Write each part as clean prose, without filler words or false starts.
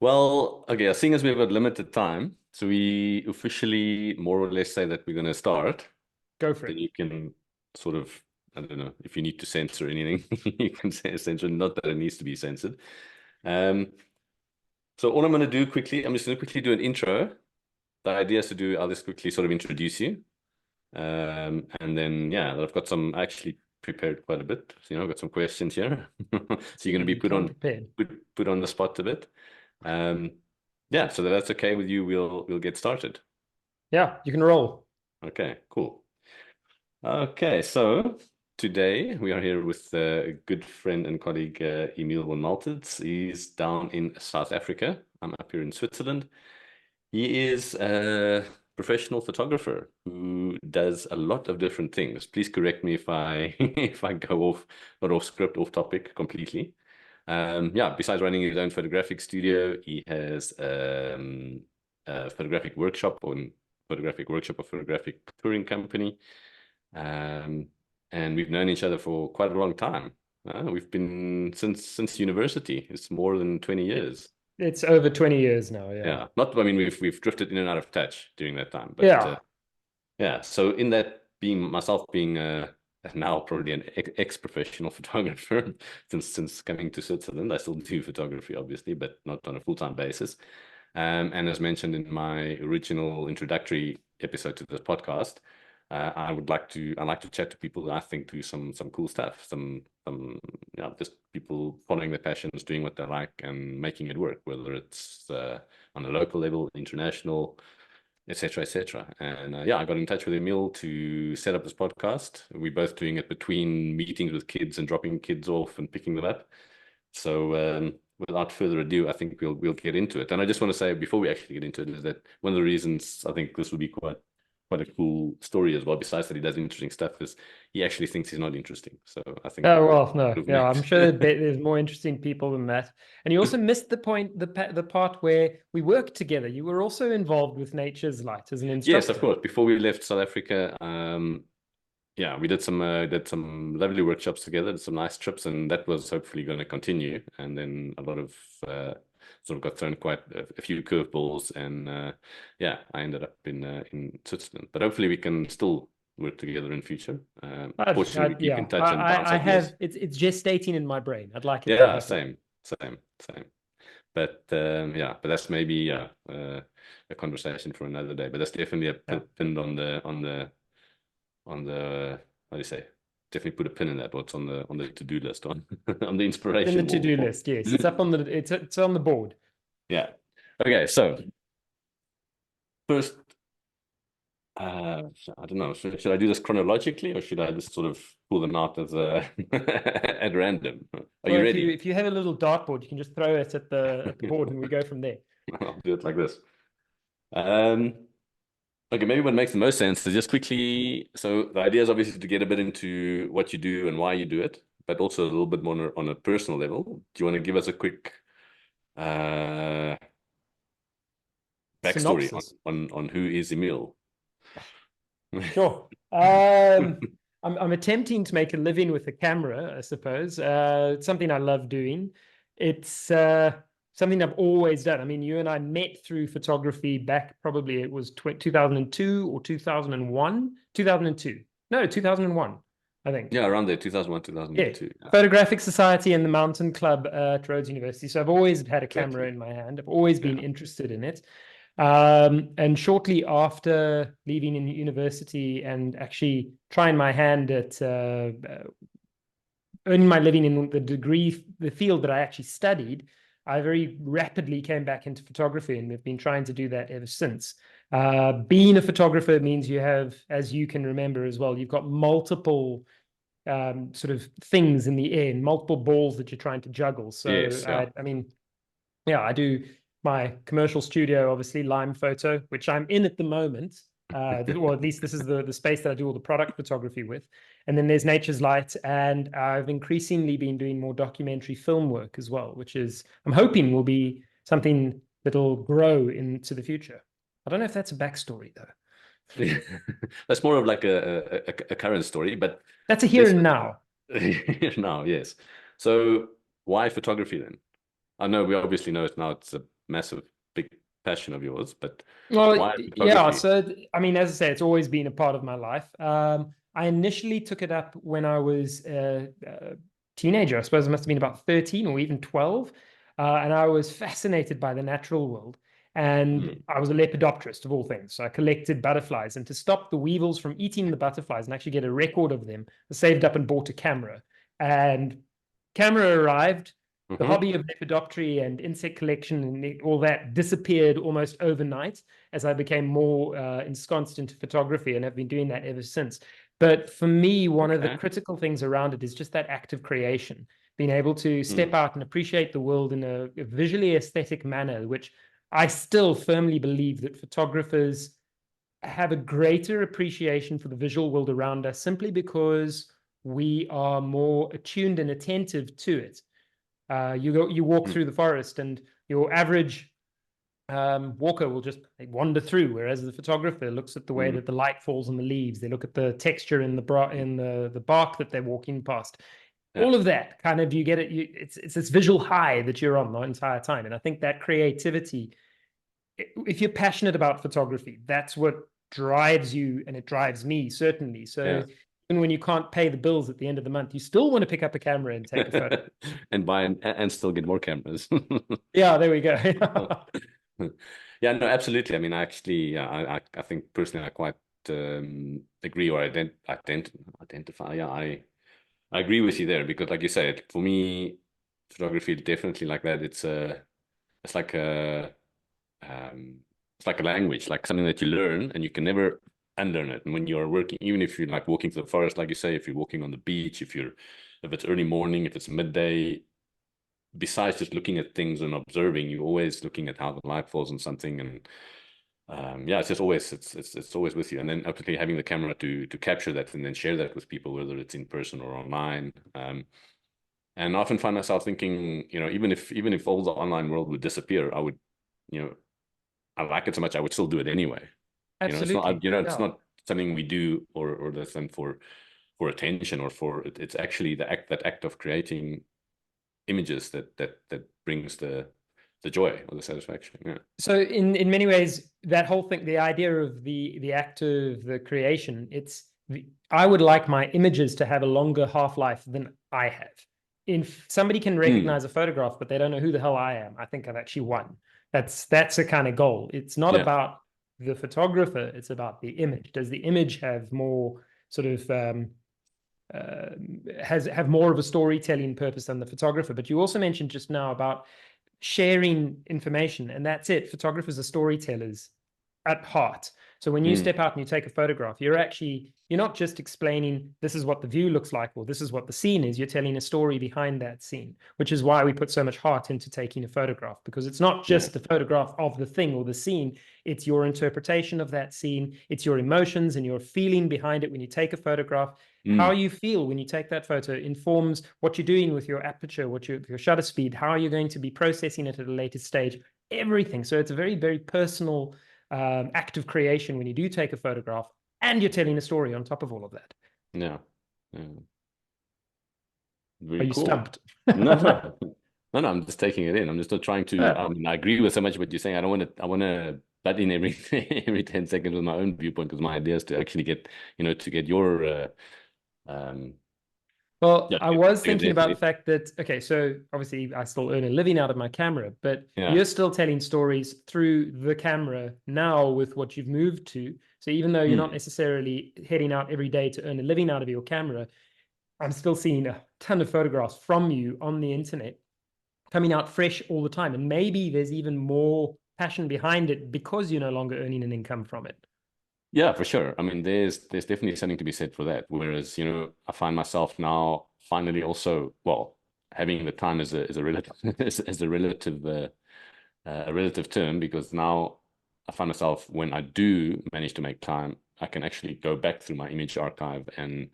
Well, okay, seeing as we have a limited time, so we officially more or less say that we're going to start, Go for then it. you can sort of, I don't know, if you need to censor anything, you can say censor, not that it needs to be censored. Um, so all I'm going to do quickly, I'm just going to quickly do an intro. The idea is to do, I'll just quickly sort of introduce you. And then, yeah, I've got some, I actually prepared quite a bit. So, I've got some questions here. So you're going to be You come prepared. put on the spot a bit. Um, yeah, so that's okay with you. We'll get started. Yeah, you can roll. Okay, cool. Okay, so today we are here with a good friend and colleague, Emil von Maltitz. He's down in South Africa. I'm up here in Switzerland. He is a professional photographer who does a lot of different things. Please correct me if I if I go off not off script, off topic completely. Yeah, besides running his own photographic studio, he has a photographic workshop or photographic touring company. Um, and we've known each other for quite a long time. We've been since university. It's more than 20 years. It's over 20 years now. Yeah. Yeah, not. I mean, we've drifted in and out of touch during that time, but Yeah. yeah. So in that being myself being now probably an ex-professional photographer since coming to Switzerland, I still do photography, obviously, but not on a full-time basis. And as mentioned in my original introductory episode to this podcast, I like to chat to people who I think do some cool stuff, just people following their passions, doing what they like, and making it work, whether it's on a local level, international, etc., etc. And yeah, I got in touch with Emil to set up this podcast. We're both doing it between meetings with kids and dropping kids off and picking them up. So without further ado, I think we'll get into it. And I just want to say before we actually get into it is that one of the reasons I think this will be quite a cool story as well, besides that he does interesting stuff, is he actually thinks he's not interesting. So I think Oh, we'll well, no. prove Yeah, I'm next. sure there's more interesting people than that. And you also missed the point, the part where we worked together. You were also involved with Nature's Light as an Yes, of instructor. course. Before we left South Africa, yeah, we did some lovely workshops together, did some nice trips, and that was hopefully going to continue. And then a lot of sort of got thrown quite a few curveballs, and yeah, I ended up in Switzerland. But hopefully, we can still work together in future. Fortunately, we keep in Yeah, touch and bounce I ideas. have, it's gestating in my brain. I'd like it to Yeah, happen. same. But yeah, but that's maybe a conversation for another day. But that's definitely a Yeah. pinned on the how do you say? Definitely put a pin in that. What's on the to-do list on on the In the inspiration to-do wall. list, yes. It's up on the, it's on the board. Yeah. Okay. So first, I don't know. Should I do this chronologically or should I just sort of pull them out as at random? Are Well, you if you ready? if you have a little dartboard, you can just throw it at the board and we go from there. I'll do it like this. Um, Okay, maybe what makes the most sense is just quickly. So the idea is obviously to get a bit into what you do and why you do it, but also a little bit more on a personal level. Do you want to give us a quick uh, backstory Synopsis. on who is Emil? Sure. I'm attempting to make a living with a camera, I suppose. It's something I love doing. It's something I've always done. I mean, you and I met through photography back probably it was 2002 or 2001. 2002. No, 2001, I think. Yeah, around there, 2001, Yeah. 2002. Yeah, Photographic Society and the Mountain Club at Rhodes University. So I've always had a camera exactly. in my hand. I've always been Yeah. interested in it. And shortly after leaving in university and actually trying my hand at earning my living in the degree, the field that I actually studied, I very rapidly came back into photography and we've been trying to do that ever since. Being a photographer means you have, as you can remember as well, you've got multiple sort of things in the air, and multiple balls that you're trying to juggle. So, Yes. Yeah. I mean, yeah, I do my commercial studio, obviously, Lime Photo, which I'm in at the moment. Or at least this is the space that I do all the product photography with. And then there's Nature's Light, and I've increasingly been doing more documentary film work as well, which is I'm hoping will be something that'll grow into the future. I don't know if that's a backstory though. That's more of like a current story, but That's a here let's and now. now, yes. So why photography then? I know we obviously know it now. It's a massive, big passion of yours, but Well, why yeah. photography? So, I mean, as I say, it's always been a part of my life. I initially took it up when I was a teenager. I suppose it must have been about 13 or even 12. And I was fascinated by the natural world. And Mm, I was a lepidopterist of all things. So I collected butterflies. And to stop the weevils from eating the butterflies and actually get a record of them, I saved up and bought a camera. And camera arrived. The mm-hmm. hobby of lepidoptery and insect collection and all that disappeared almost overnight as I became more ensconced into photography and have been doing that ever since. But for me, one of the Okay. critical things around it is just that act of creation, being able to step Mm, out and appreciate the world in a visually aesthetic manner, which I still firmly believe that photographers have a greater appreciation for the visual world around us simply because we are more attuned and attentive to it. You walk mm, through the forest, and your average walker will just wander through, whereas the photographer looks at the way mm. that the light falls on the leaves. They look at the texture in the bark that they're walking past. Yeah. All of that kind of you get it. It's this visual high that you're on the entire time, and I think that creativity, if you're passionate about photography, that's what drives you, and it drives me certainly. So Yeah. even when you can't pay the bills at the end of the month, you still want to pick up a camera and take a photo. And buy and still get more cameras. Yeah, there we go. Yeah, no, absolutely. I mean, actually, yeah, I think personally, I quite agree or identify. Yeah, I agree with you there because, like you said, for me, photography is definitely like that. It's like a um, it's like a language, like something that you learn and you can never unlearn it. And when you're working, even if you're like walking to the forest, like you say, if you're walking on the beach, if it's early morning, if it's midday, besides just looking at things and observing, you're always looking at how the light falls on something. And yeah, it's just always it's always with you. And then obviously having the camera to capture that and then share that with people, whether it's in person or online. And I often find myself thinking, even if all the online world would disappear, I would, you know, I like it so much, I would still do it anyway. It's not, Absolutely. it's Yeah. not something we do or that's done for attention or it's actually that act of creating images that brings the joy or the satisfaction. Yeah. So in many ways, that whole thing, the idea of the act of the creation, I would like my images to have a longer half-life than I have. If somebody can Mm, recognize a photograph, but they don't know who the hell I am, I think I've actually won. That's a kind of goal. It's not yeah. about the photographer, it's about the image. Does the image have more sort of uh, have more of a storytelling purpose than the photographer? But you also mentioned just now about sharing information, and that's it. Photographers are storytellers at heart. So when you Mm, step out and you take a photograph, you're not just explaining this is what the view looks like or this is what the scene is. You're telling a story behind that scene, which is why we put so much heart into taking a photograph, because it's not yeah. just the photograph of the thing or the scene. It's your interpretation of that scene. It's your emotions and your feeling behind it when you take a photograph. How Mm, you feel when you take that photo informs what you're doing with your aperture, your shutter speed, how you're going to be processing it at a later stage, everything. So it's a very, very personal act of creation when you do take a photograph, and you're telling a story on top of all of that. yeah. Yeah. Are Very you cool. stumped? No, no. No, no, I'm just taking it in. I'm just not trying to. Uh, I mean, I agree with so much what you're saying. I don't want to. I want to butt in every every 10 seconds with my own viewpoint because my idea is to actually get, to get your um, Well, yeah, I was to get thinking about the definitely. fact that, okay, so obviously I still earn a living out of my camera, but Yeah. you're still telling stories through the camera now with what you've moved to. So even though you're not Mm. necessarily heading out every day to earn a living out of your camera, I'm still seeing a ton of photographs from you on the internet coming out fresh all the time. And maybe there's even more passion behind it because you're no longer earning an income from it. Yeah, for sure. I mean, there's definitely something to be said for that. Whereas, I find myself now finally also, well, having the time as a relative as a relative term because now I find myself when I do manage to make time, I can actually go back through my image archive and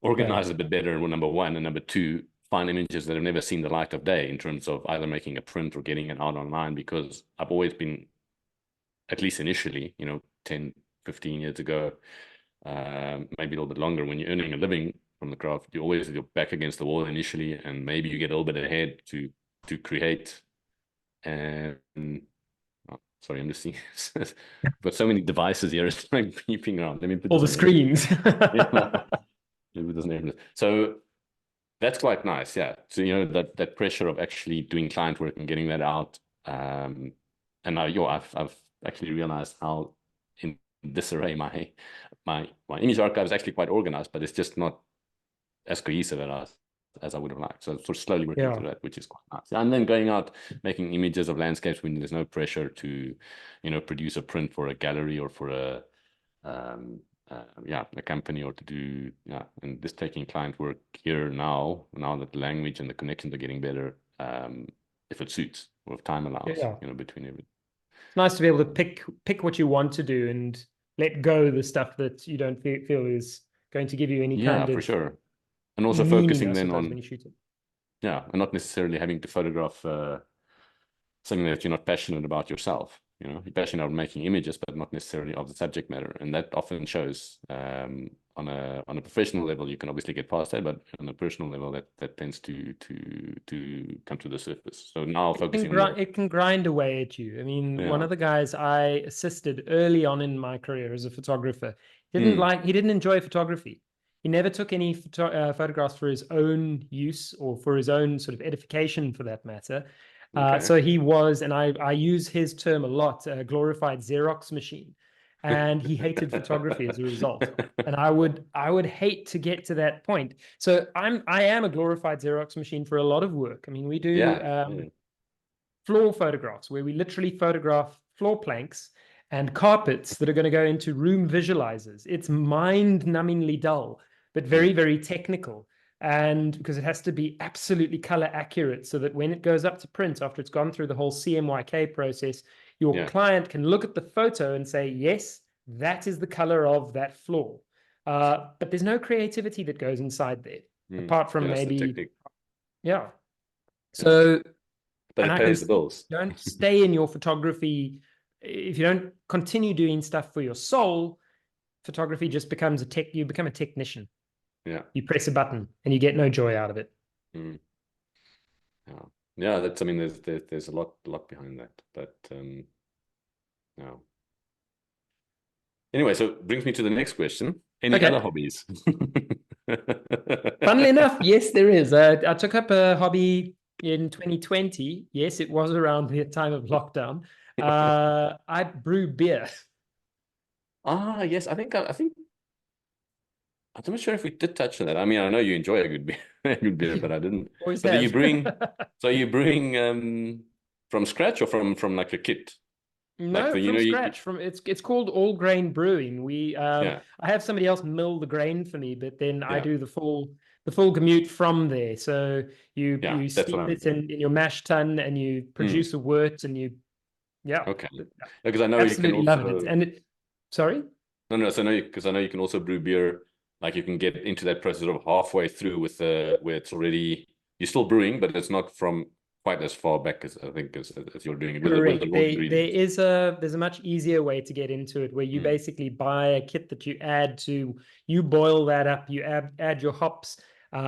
Yeah. organize it a bit better, number one, and number two, find images that have never seen the light of day in terms of either making a print or getting it out online because I've always been, at least initially, 10, 15 years ago, maybe a little bit longer, when you're earning a living from the craft, you're back against the wall initially, and maybe you get a little bit ahead to create And oh, sorry, I'm just seeing. But so many devices here. It's like beeping around. Let me put All this the on air. screens. Yeah. Maybe it doesn't air. So that's quite nice. Yeah. So that pressure of actually doing client work and getting that out. And now I've actually realized how in disarray my image archive is actually quite organized, but it's just not as cohesive as I would have liked. So sort of slowly working Yeah. through that, which is quite nice. And then going out, making images of landscapes when there's no pressure to, produce a print for a gallery or for a company, or to do, and just taking client work here now that the language and the connections are getting better, if it suits or if time allows, Yeah. between everything. It's nice to be able to pick what you want to do and let go the stuff that you don't feel is going to give you any Yeah, kind for of sure. And also meaning, I focusing then suppose, when on, you shoot it. yeah, and not necessarily having to photograph something that you're not passionate about yourself. You're passionate about making images, but not necessarily of the subject matter, and that often shows. On a professional level, you can obviously get past that, but on a personal level, that tends to come to the surface. So now focusing more. It can grind away at you. I mean, one Yeah. of the guys I assisted early on in my career as a photographer Mm. he didn't enjoy photography. He never took any photographs for his own use or for his own sort of edification, for that matter. Okay. So he was, and I use his term a lot, a glorified Xerox machine, and he hated photography as a result. And I would hate to get to that point. So I am a glorified Xerox machine for a lot of work. I mean, we do Yeah. Yeah. floor photographs where we literally photograph floor planks and carpets that are going to go into room visualizers. It's mind-numbingly dull, but very, Mm. very technical. And because it has to be absolutely color accurate so that when it goes up to print after it's gone through the whole CMYK process, your Yeah. client can look at the photo and say, yes, that is the color of that floor. But there's no creativity that goes inside there, Mm. apart from Yeah. It's the maybe, technique. yeah. Yeah. So, But and it I can pays the see bills. if you don't stay in your photography, if you don't continue doing stuff for your soul, photography just becomes you become a technician. Yeah. You press a button and you get no joy out of it. Mm. Yeah. Yeah. I mean, there's a lot behind that, but yeah. Anyway, so brings me to the next question. Any other Okay. hobbies? Funnily enough, yes, there is. I took up a hobby in 2020. Yes, it was around the time of lockdown. I brew beer. Yes, I'm not sure if we did touch on that. I mean, I know you enjoy a good beer, a good beer, but I didn't. Always But are you have. brewing? So are you brewing from scratch or from like a kit? Like No, the from scratch. From it's called all grain brewing. yeah, I have somebody else mill the grain for me, but then I yeah, do the full commute from there. So yeah. you That's what steep I'm. it in your mash tun and you Mm, produce a wort and you yeah, okay, because I know you can absolutely love it. also. And it sorry? No. So I know because I know you can also brew beer. Like you can get into that process of halfway through with where it's already you're still brewing, but it's not from quite as far back as I think as you're doing it with the Correct. raw ingredients. There's a much easier way to get into it where you Mm, basically buy a kit that you boil that up, you add your hops,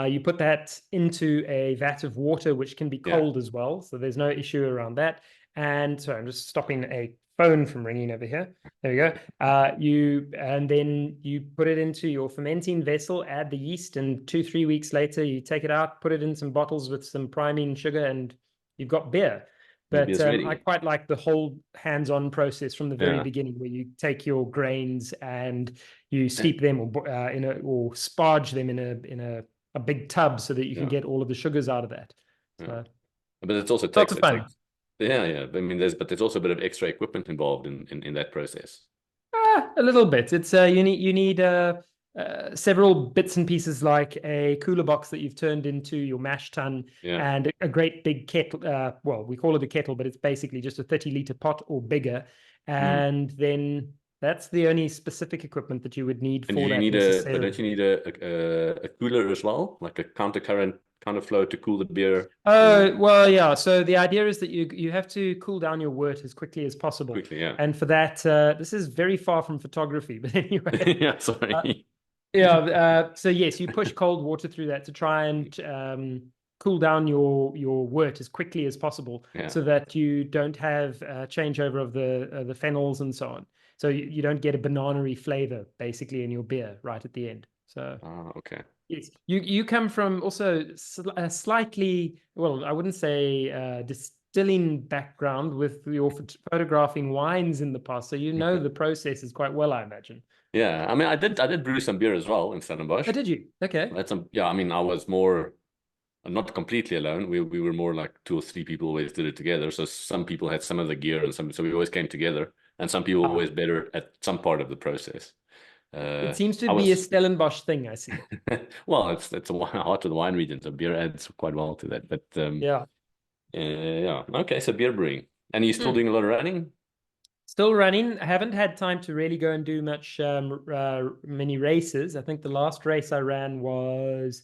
you put that into a vat of water, which can be yeah, cold as well. So there's no issue around that. And so I'm just stopping a phone from ringing over here. There we go. And then you put it into your fermenting vessel, add the yeast, and 2, 3 weeks later you take it out, put it in some bottles with some priming sugar, and you've got beer. your But beer's I ready. quite like the whole hands-on process from the very Yeah. beginning, where you take your grains and you steep them or sparge them a big tub so that you can Yeah. get all of the sugars out of that. Yeah. So But it also lots takes of fun. yeah, yeah. I mean there's also a bit of extra equipment involved in that process. A little bit. It's you need several bits and pieces like a cooler box that you've turned into your mash tun Yeah. and a great big kettle. Well, we call it a kettle, but it's basically just a 30-liter pot or bigger. Mm. And then that's the only specific equipment that you would need And do for you that need don't necessarily. you need a cooler as well? Like a counter current counterflow to cool the beer Oh, well, yeah. So the idea is that you have to cool down your wort as quickly as possible. quickly, yeah. And for that, this is very far from photography, but anyway. Yeah, Uh, sorry. Yeah. So yes, you push cold water through that to try and cool down your wort as quickly as possible, Yeah. so that you don't have changeover of the phenols and so on. So you don't get a banana-y flavor basically in your beer right at the end. So Okay. yes, you come from also a slightly, well, I wouldn't say distilling background with your photographing wines in the past, so you know the processes quite well, I imagine. Yeah, I mean, I did brew some beer as well in Stellenbosch. Oh, did you? Okay. That's some, yeah. I mean, I was more not completely alone. We were more like two or three people always did it together. So some people had some of the gear, and so we always came together. And some people were Ah, always better at some part of the process. it seems to I be a was Stellenbosch thing, I see. well, it's a heart of the wine region, so beer adds quite well to that. But Yeah. yeah, okay. So beer brewing, and you're still Hmm. doing a lot of running. Still running. I haven't had time to really go and do much many races. I think the last race I ran was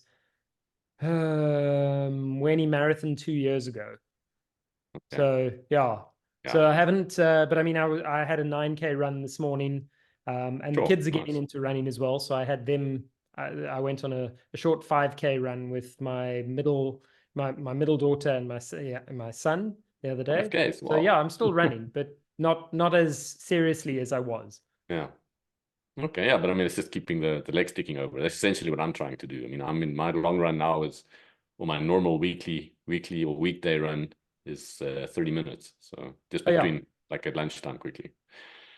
Wenny Marathon 2 years ago. Okay. So yeah. Yeah, So I haven't, but I mean, I had a 9K run this morning, and the sure, kids are getting nice. into running as well. So I had them. I went on a short 5K run with my middle daughter and my son the other day. 5Ks, So yeah, wow. I'm still running, but not as seriously as I was. Yeah. Okay, yeah, but I mean, it's just keeping the legs ticking over. That's essentially what I'm trying to do. I mean, I'm in my long run now is, well, my normal weekly or weekday run is 30 minutes. So just Oh yeah, between like at lunchtime quickly.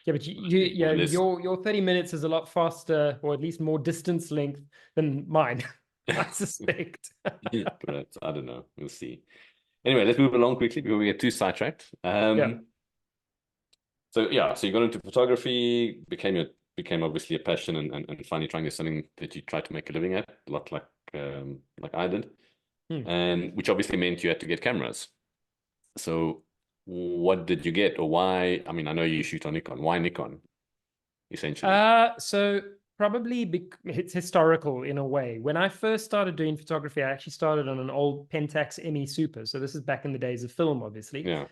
yeah, but Or yeah, less. your 30 minutes is a lot faster, or at least more distance length than mine, I suspect. Yeah, but I don't know. We'll see. Anyway, let's move along quickly before we get too sidetracked. Yeah. So yeah, so you got into photography, became obviously a passion, and finally trying to something that you try to make a living at, a lot like I did, Hmm. and which obviously meant you had to get cameras. So what did you get, or why? I mean, I know you shoot on Nikon. Why Nikon, essentially? So probably it's historical in a way. When I first started doing photography, I actually started on an old Pentax ME Super. So this is back in the days of film, obviously. Yeah.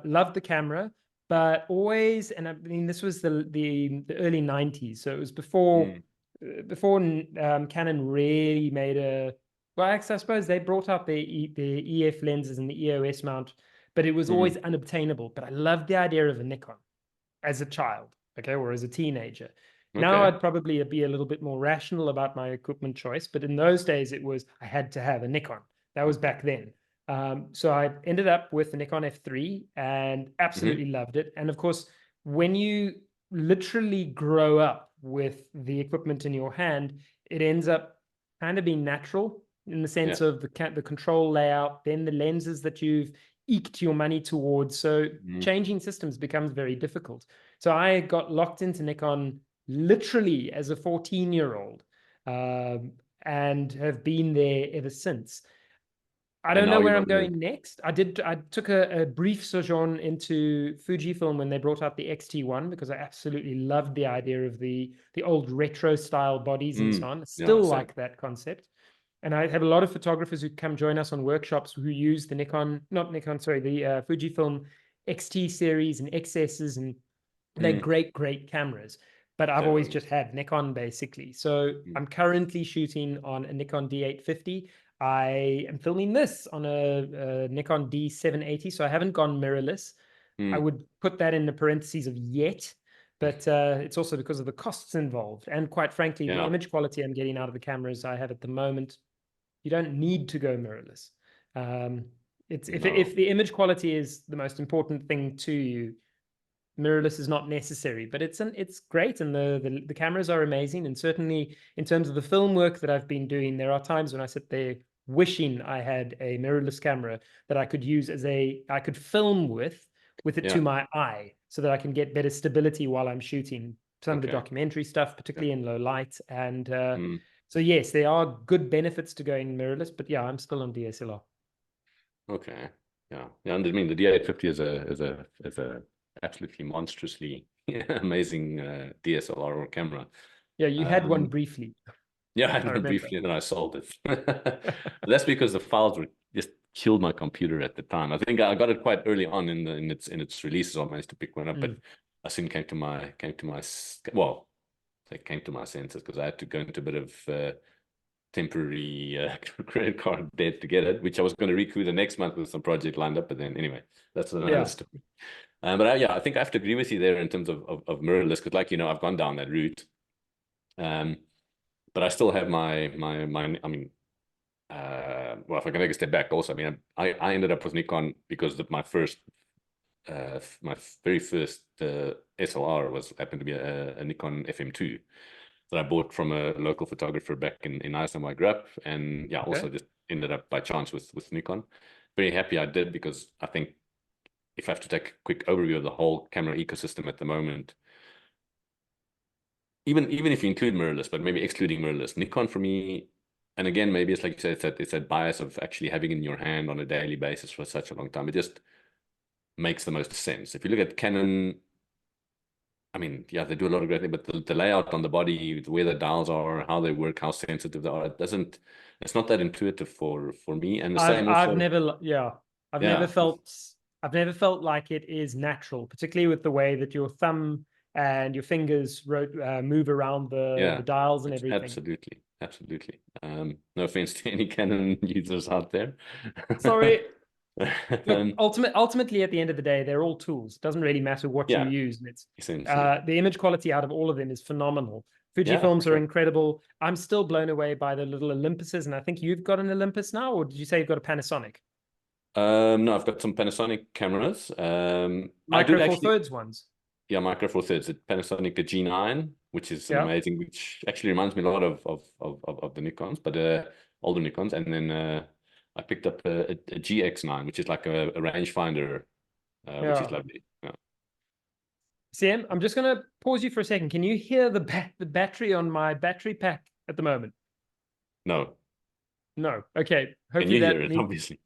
Loved the camera, but always, and I mean, this was the early 90s. So it was Mm, before Canon really made a, well, actually, I suppose they brought out the EF lenses and the EOS mount, but it was hmm. always unobtainable. But I loved the idea of a Nikon as a child, okay, or as a teenager. Now Okay. I'd probably be a little bit more rational about my equipment choice, but in those days it was I had to have a Nikon. That was back then. So I ended up with the Nikon F3 and Hmm. absolutely loved it. And of course, when you literally grow up with the equipment in your hand, it ends up kind of being natural in the Yeah. sense of the control layout, then the lenses that you've eked your money towards. So Mm, changing systems becomes very difficult. So I got locked into Nikon literally as a 14-year-old, and have been there ever since. I and don't now know you where I'm got the going next. I took a brief sojourn into Fujifilm when they brought out the X-T1 because I absolutely loved the idea of the old retro style bodies and so on. I yeah, still same. like that concept. And I have a lot of photographers who come join us on workshops who use the not Nikon, sorry, the Fujifilm XT series and XSs, and they're Mm, great cameras. But I've always totally. just had Nikon basically. So Mm, I'm currently shooting on a Nikon D850. I am filming this on a Nikon D780, so I haven't gone mirrorless. I mm, would put that in the parentheses of yet, but it's also because of the costs involved. And quite frankly, the yeah. image quality I'm getting out of the cameras I have at the moment, you don't need to go mirrorless. Um, it's No. if the image quality is the most important thing to you, mirrorless is not necessary, but it's great, and the cameras are amazing. And certainly in terms of the film work that I've been doing, there are times when I sit there wishing I had a mirrorless camera that I could use I could film with it Yeah. to my eye so that I can get better stability while I'm shooting some of the Okay. documentary stuff, Yeah. particularly in low light. And Mm, so yes, there are good benefits to going mirrorless, but yeah, I'm still on DSLR. okay. Yeah. Yeah. And I mean, the D850 is a absolutely monstrously amazing DSLR camera. Yeah, you had one Um, briefly, yeah, I I had one remember. briefly, and then I sold it. That's because the files were just killed my computer at the time. I think I got it quite early on in its releases. I managed to pick one up, but Mm. I soon came to my well, I came to my senses because I had to go into a bit of temporary credit card debt to get it, which I was going to recoup the next month with some project lined up. But then anyway, that's another story. But yeah, I think I have to agree with you there in terms of mirrorless, because like, I've gone down that route. But I still have my I mean, well, if I can take a step back also, I mean, I ended up with Nikon because of my very first SLR happened to be a Nikon FM2 that I bought from a local photographer back in Iceland where I grew up, and yeah, also just ended up by chance with Nikon. Very happy I did, because I think if I have to take a quick overview of the whole camera ecosystem at the moment, even if you include mirrorless, but maybe excluding mirrorless, Nikon for me, and again, maybe it's like you said, it's that bias of actually having it in your hand on a daily basis for such a long time. It just makes the most sense. If you look at Canon, I mean, yeah, they do a lot of great things, but the layout on the body, where the dials are, how they work, how sensitive they are, it's not that intuitive for me. And the same also. I've never felt like it is natural, particularly with the way that your thumb and your fingers move around the dials and everything. Absolutely. No offense to any Canon users out there. Sorry. Look, ultimately, at the end of the day, they're all tools. It doesn't really matter what you use. And it's the image quality out of all of them is phenomenal. Fujifilms are incredible. I'm still blown away by the little Olympuses, and I think you've got an Olympus now, or did you say you've got a Panasonic? No, I've got some Panasonic cameras. Micro Four Thirds ones. Yeah, Micro Four Thirds. Panasonic the G9, which is amazing, which actually reminds me a lot of the Nikons, but older Nikons. And then I picked up a GX9, which is like a rangefinder, which is lovely. Yeah. Sam, I'm just going to pause you for a second. Can you hear the battery on my battery pack at the moment? No. Okay. Hopefully can you hear it, obviously?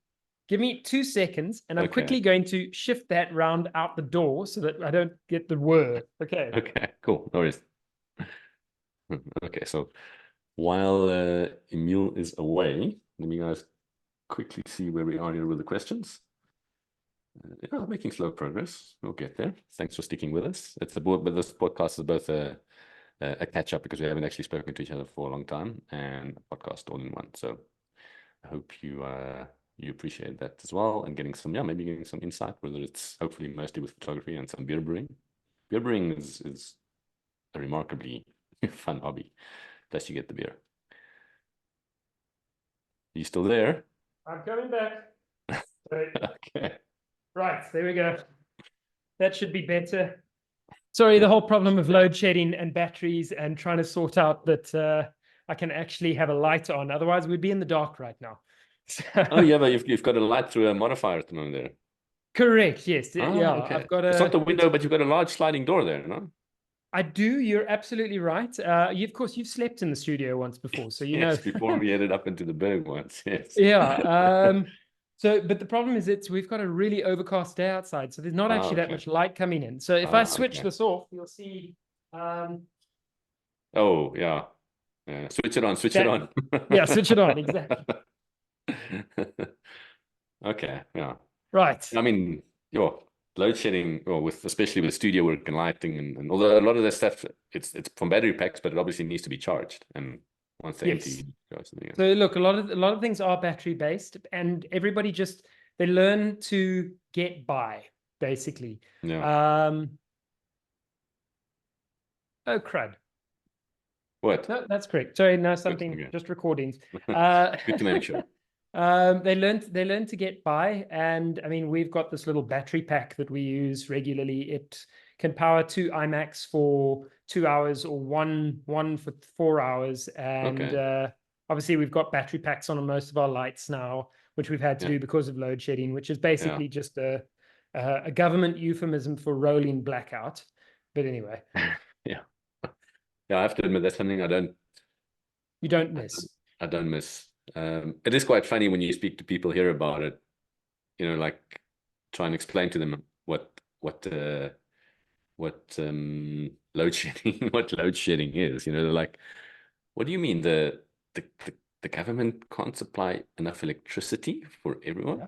Give me 2 seconds, and I'm quickly going to shift that round out the door so that I don't get the whir. Okay. Okay, cool. No worries. Okay, so while Emil is away, let me guys quickly see where we are here with the questions. Yeah, making slow progress. We'll get there. Thanks for sticking with us. But this podcast is both a catch up, because we haven't actually spoken to each other for a long time, and a podcast all in one. So I hope you appreciate that as well, and maybe getting some insight, whether it's hopefully mostly with photography and some beer brewing. Beer brewing is a remarkably fun hobby. Plus you get the beer. Are you still there? I'm coming back. Okay. Right, there we go. That should be better. Sorry, the whole problem of load shedding and batteries and trying to sort out that I can actually have a light on. Otherwise, we'd be in the dark right now. Oh, yeah, but you've got a light through a modifier at the moment there. Correct, yes. Okay. I've got it's not the window, but you've got a large sliding door there, no? I do. You're absolutely right. Of course, you've slept in the studio once before, so you know. Before we headed up into the berg once, yes. Yeah. But the problem is we've got a really overcast day outside, so there's not actually that much light coming in. So if I switch this off, you'll see. Oh, yeah. Switch it on. Yeah, switch it on, exactly. Okay, yeah. Right. I mean, load shedding, especially with studio work and lighting, and although a lot of that stuff, it's from battery packs, but it obviously needs to be charged. And once they're empty, so look, a lot of things are battery based, and everybody they learn to get by, basically. Yeah. Oh crud. What? No, that's correct. Sorry, no, something. Just recordings. Good to make sure. They learn to get by, and I mean, we've got this little battery pack that we use regularly. It can power 2 iMacs for 2 hours, or one for 4 hours, and obviously we've got battery packs on most of our lights now, which we've had to do because of load shedding, which is basically just a government euphemism for rolling blackout. But anyway, yeah, I have to admit that's something you don't miss. I don't miss. It is quite funny when you speak to people here about it, like try and explain to them what load shedding is. They're like, what do you mean the government can't supply enough electricity for everyone? Yeah.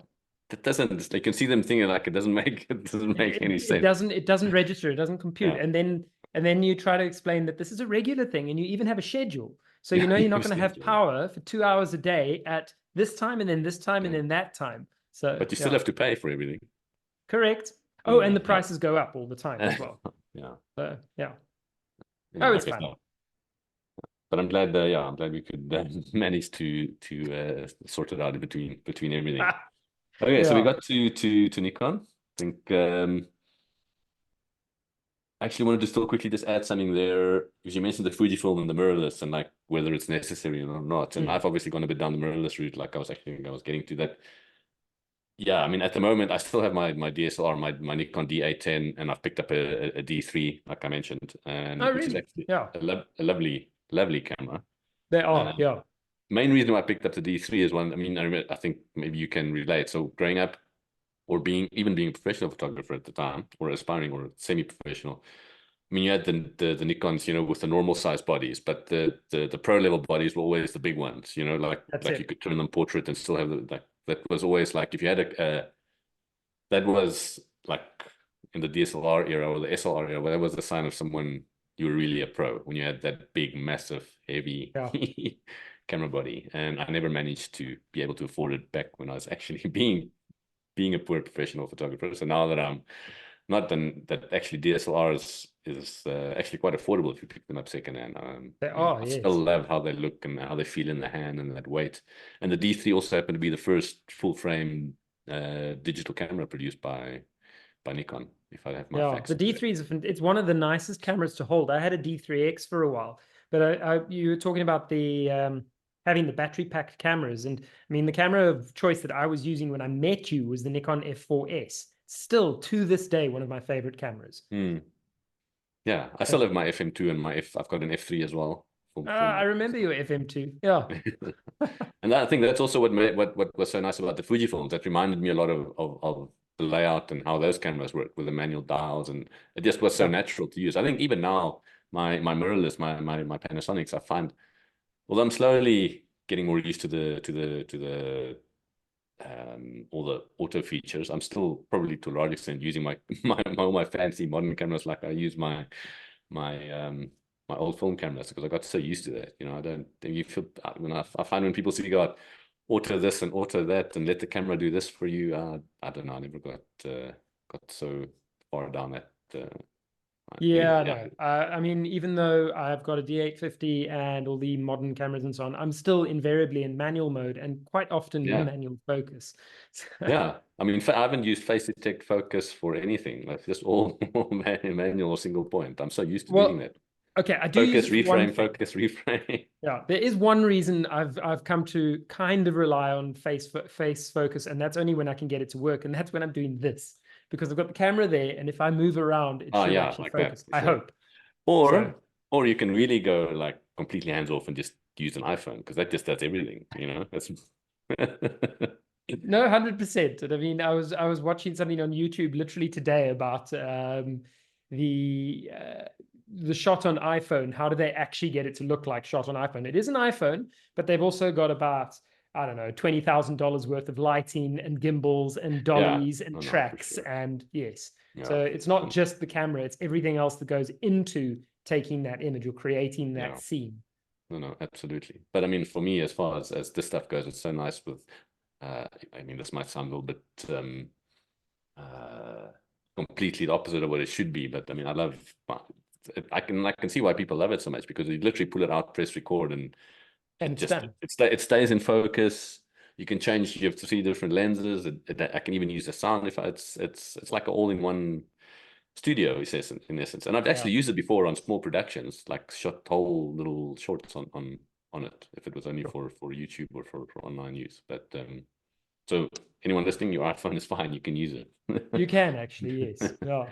That doesn't, you can see them thinking like it doesn't make any sense. It doesn't register, it doesn't compute. Yeah. And then you try to explain that this is a regular thing, and you even have a schedule. So you know you're not going to have Absolutely. power for 2 hours a day at this time and then this time and Yeah. then that time. So But you still yeah, have to pay for everything. correct. Oh, and Yeah. the prices go up all the time as well. Yeah. So yeah. Yeah. Oh, it's Okay. fun. So, but I'm glad. Yeah, I'm glad we could manage to sort it out in between everything. Okay, so we Yeah. got to Nikon. I think I actually wanted to still quickly just add something there because you mentioned the Fujifilm and the mirrorless and like whether it's necessary or not. And Mm. I've obviously gone a bit down the mirrorless route, like I was getting to that. Yeah, I mean at the moment I still have my DSLR, my Nikon D810, and I've picked up a D3, like I mentioned, Oh, which is really? actually Yeah. a lovely camera. They are. Um, Yeah. Main reason why I picked up the D3 is one. I mean, I think maybe you can relate. So growing up or being a professional photographer at the time, or aspiring or semi-professional. I mean, you had the Nikons, with the normal size bodies, but the pro level bodies were always the big ones. That's Like you it. could turn them portrait and still have like that was always like if you had that was like in the DSLR era or the SLR era, that was the sign of someone you were really a pro when you had that big, massive, heavy Yeah. camera body. And I never managed to be able to afford it back when I was actually being a poor professional photographer. So now that I'm not done, that actually DSLR is actually quite affordable if you pick them up secondhand. They I mean, are. I still Yes. love how they look and how they feel in the hand and that weight. And the D3 also happened to be the first full frame digital camera produced by Nikon. If I have my Yeah. facts The correct. D3 it's one of the nicest cameras to hold. I had a D3X for a while, but you were talking about the having the battery pack cameras, and I mean the camera of choice that I was using when I met you was the Nikon F4S. Still to this day one of my favorite cameras. Hmm. Yeah, I still have my FM2 and I've got an F3 as well for I my. remember your FM2. Yeah. And I think that's also what was so nice about the Fujifilms. That reminded me a lot of the layout and how those cameras work with the manual dials, and it just was so Yeah. natural to use. I think even now, my mirrorless, my Panasonics, I find, although I'm slowly getting more used to the all the auto features, I'm still probably to a large extent using my fancy modern cameras like I use my my old film cameras because I got so used to that. I don't. You feel when I find when people say you got auto this and auto that and let the camera do this for you. I don't know. I never got so far down that. Anyway, Yeah, yeah, no. I mean, even though I've got a D850 and all the modern cameras and so on, I'm still invariably in manual mode and quite often in yeah, manual focus. yeah. I mean, I haven't used face detect focus for anything. Like just all manual or single point. I'm so used to doing Well, that. okay, I do use Focus, it for one reframe, thing. focus, reframe. Yeah, there is one reason I've come to kind of rely on face focus, and that's only when I can get it to work, and that's when I'm doing this because I've got the camera there, and if I move around, it Oh should yeah, actually like that. focus. I Yeah. hope. So Or you can really go like completely hands off and just use an iPhone because that just does everything. That's no, 100%. And I mean, I was watching something on YouTube literally today about the uh, the shot on iPhone. How do they actually get it to look like shot on iPhone? It is an iPhone, but they've also got about, I don't know, $20,000 worth of lighting and gimbals and yeah, dollies and no, for tracks. sure. And yes, Yeah. so it's not just the camera, it's everything else that goes into taking that image or creating that Yeah. scene. No, absolutely. But I mean for me as far as this stuff goes, it's so nice with I mean this might sound a little bit uh completely the opposite of what it should be, but I mean I love I can see why people love it so much because you literally pull it out, press record, and And it it's just done. it stays in focus. You can change. You have 3 different lenses. I can even use the sound if it's like an all-in-one studio. He says in essence, and I've Yeah. actually used it before on small productions, like shot whole little shorts on it. If it was only Sure. for YouTube or for online use, but so anyone listening, your iPhone is fine. You can use You it. can actually, yes. Yeah.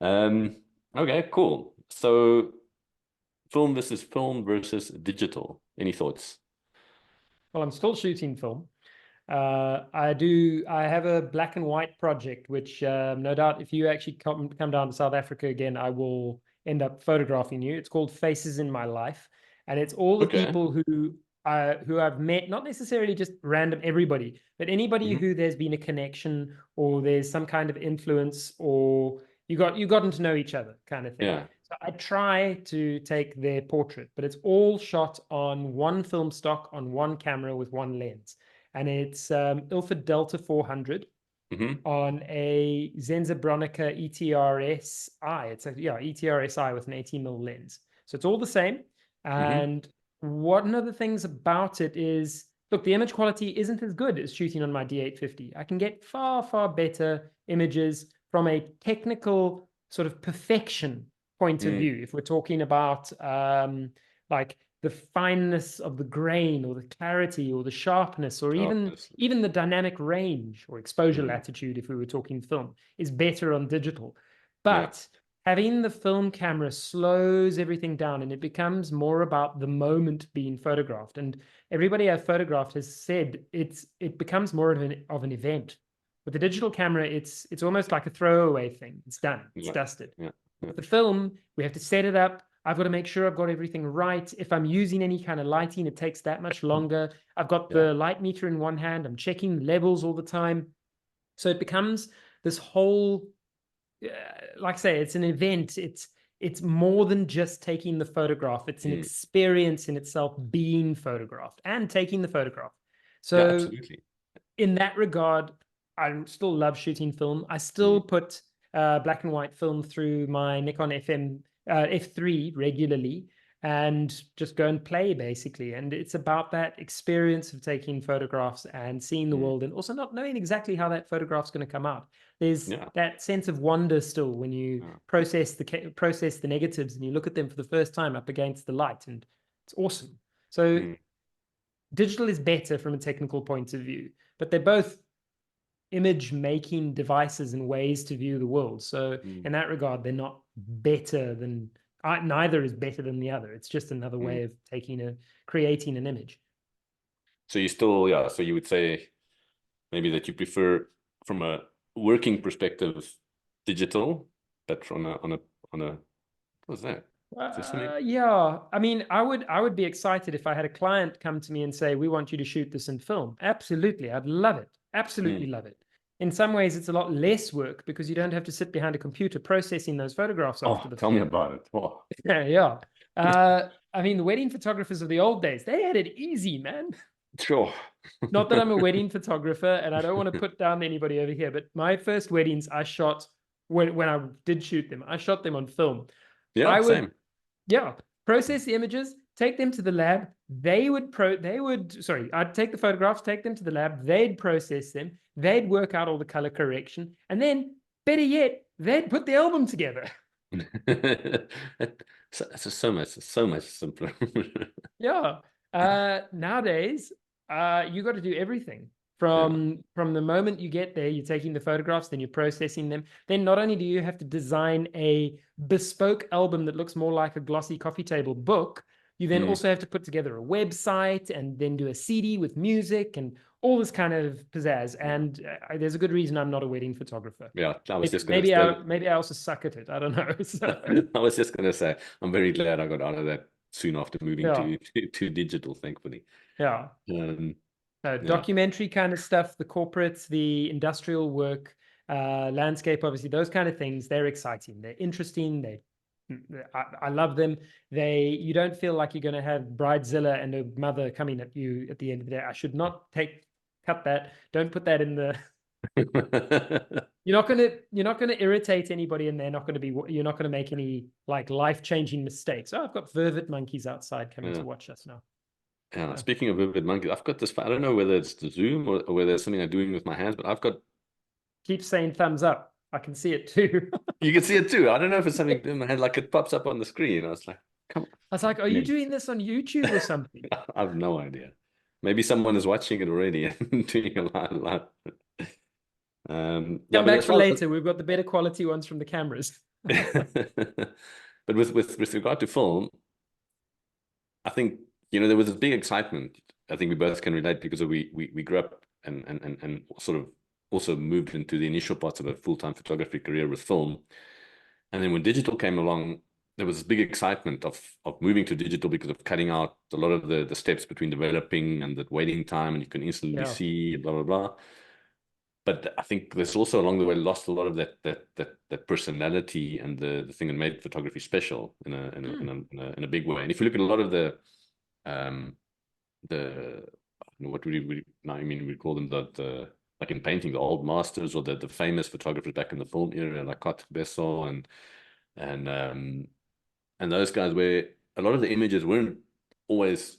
um. Okay. Cool. So film versus digital. Any thoughts? Well, I'm still shooting film. I have a black and white project, which no doubt if you actually come down to South Africa again, I will end up photographing you. It's called Faces in My Life, and it's all the Okay. people who I've met, not necessarily just random everybody, but anybody Mhm. who there's been a connection or there's some kind of influence or you gotten to know each other kind of thing. Yeah. I try to take their portrait, but it's all shot on one film stock on one camera with one lens. And it's Ilford Delta 400 Hmm. on a Zenza Bronica ETRSI. It's a ETRSI with an 18mm lens. So it's all the same. Hmm. And one of the things about it is, look, the image quality isn't as good as shooting on my D850. I can get far, far better images from a technical sort of perfection point of Mm. view. If we're talking about like the fineness of the grain or the clarity or the sharpness or even Sharpness. even the dynamic range or exposure Mm. latitude, if we were talking film, is better on digital. Yeah. But having the film camera slows everything down and it becomes more about the moment being photographed. And everybody I've photographed has said it becomes more of an event. With the digital camera, it's almost like a throwaway thing. It's done. It's Yeah. dusted. Yeah. Yeah. With the film, we have to set it up. I've got to make sure I've got everything right. If I'm using any kind of lighting, it takes that much longer. I've got Yeah. the light meter in one hand. I'm checking levels all the time. So it becomes this whole, like I say, it's an event. It's more than just taking the photograph. It's an Mm. experience in itself being photographed and taking the photograph. Yeah, So absolutely. in that regard, I still love shooting film. I still Mm. put black and white film through my Nikon F3 regularly and just go and play basically. And it's about that experience of taking photographs and seeing the Mm. world and also not knowing exactly how that photograph's going to come out. There's Yeah. that sense of wonder still when you Yeah. process the negatives and you look at them for the first time up against the light, and it's awesome. So Mm. digital is better from a technical point of view, but they're both image making devices and ways to view the world. So Mm. in that regard, they're not better than neither is better than the other. It's just another Mm. way of creating an image. So you still, yeah, so you would say maybe that you prefer from a working perspective digital, but from on a what was that? Is there something? Yeah, I mean, I would be excited if I had a client come to me and say, "We want you to shoot this in film." Absolutely, I'd love it. Absolutely Mm. love it. In some ways, it's a lot less work because you don't have to sit behind a computer processing those photographs after Oh, the tell me fact. about it. Oh. Yeah, yeah. I mean, the wedding photographers of the old days, they had it easy, man. Sure. Not that I'm a wedding photographer and I don't want to put down anybody over here, but my first weddings I shot when I did shoot them, I shot them on film. Yeah, I would, same. yeah, process the images, take them to the lab. Sorry, I'd take the photographs, take them to the lab. They'd process them. They'd work out all the color correction. And then, better yet, they'd put the album together. It's so much simpler. Yeah. Nowadays, you got to do everything Yeah. from the moment you get there. You're taking the photographs, then you're processing them. Then not only do you have to design a bespoke album that looks more like a glossy coffee table book, you then Mm. also have to put together a website and then do a CD with music and all this kind of pizzazz. Yeah. And there's a good reason I'm not a wedding photographer. Yeah, I was Maybe just gonna maybe say, I maybe I also suck at it. I don't know. So, I was just gonna say, I'm very glad I got out of that soon after moving yeah, to digital, thankfully. yeah. Um, yeah. Documentary kind of stuff, the corporates, the industrial work, landscape, obviously, those kind of things, they're exciting. They're interesting. I love them. You don't feel like you're going to have bridezilla and a mother coming at you at the end of the day. I should not cut that. Don't put that in the. You're not gonna irritate anybody, and you're not gonna make any like life-changing mistakes. Oh, I've got vervet monkeys outside coming Yeah. to watch us now. Yeah. So, Speaking of vivid monkeys, I've got this. I don't know whether it's the Zoom or whether it's something I'm doing with my hands, but I've got. keep saying thumbs up. I can see it too. You can see it too. I don't know if it's something in my hand, like it pops up on the screen. I was like, come I was like, are you on. doing this on YouTube or something? I have no idea. Maybe someone is watching it already and doing a live. Yeah, Come but back as for far later. We've got the better quality ones from the cameras. but with regard to film, I think there was this big excitement. I think we both can relate because we grew up and sort of also moved into the initial parts of a full-time photography career with film. And then when digital came along, there was this big excitement of moving to digital because of cutting out a lot of the steps between developing and the waiting time, and you can instantly Yeah. see blah blah blah. but I think there's also along the way lost a lot of that personality and the thing that made photography special in a big way. And if you look at a lot of the what we now, I mean, we call them the like in painting, the old masters, or the famous photographers back in the film era, like Besson and those guys, where a lot of the images weren't always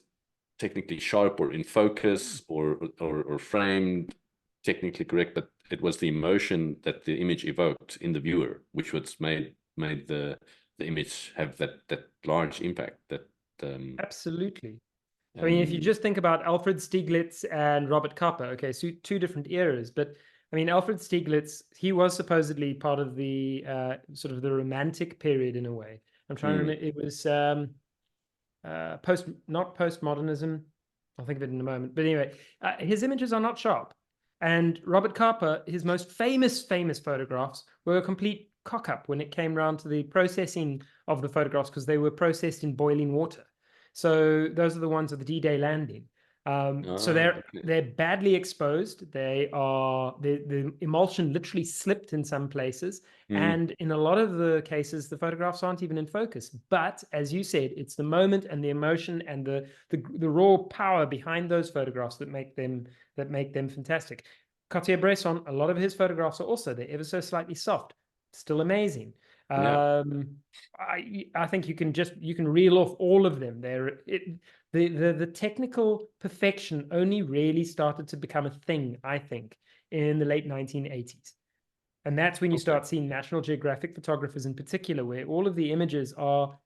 technically sharp or in focus or framed technically correct, but it was the emotion that the image evoked in the viewer, which was made the image have that large impact. That Absolutely. I mean, if you just think about Alfred Stieglitz and Robert Capa, okay, so two different eras, but I mean, Alfred Stieglitz, he was supposedly part of the sort of the romantic period in a way. I'm trying to remember, it was not postmodernism. I'll think of it in a moment. But anyway, his images are not sharp. And Robert Capa, his most famous photographs were a complete cock-up when it came around to the processing of the photographs, because they were processed in boiling water. So those are the ones of the D-Day landing. So they're badly exposed. The emulsion literally slipped in some places, and in a lot of the cases, the photographs aren't even in focus. But as you said, it's the moment and the emotion and the raw power behind those photographs that make them fantastic. Cartier-Bresson, a lot of his photographs are also, they're ever so slightly soft, still amazing. I think you can reel off all of them. The technical perfection only really started to become a thing, I think, in the late 1980s. And that's when you start seeing National Geographic photographers in particular, where all of the images are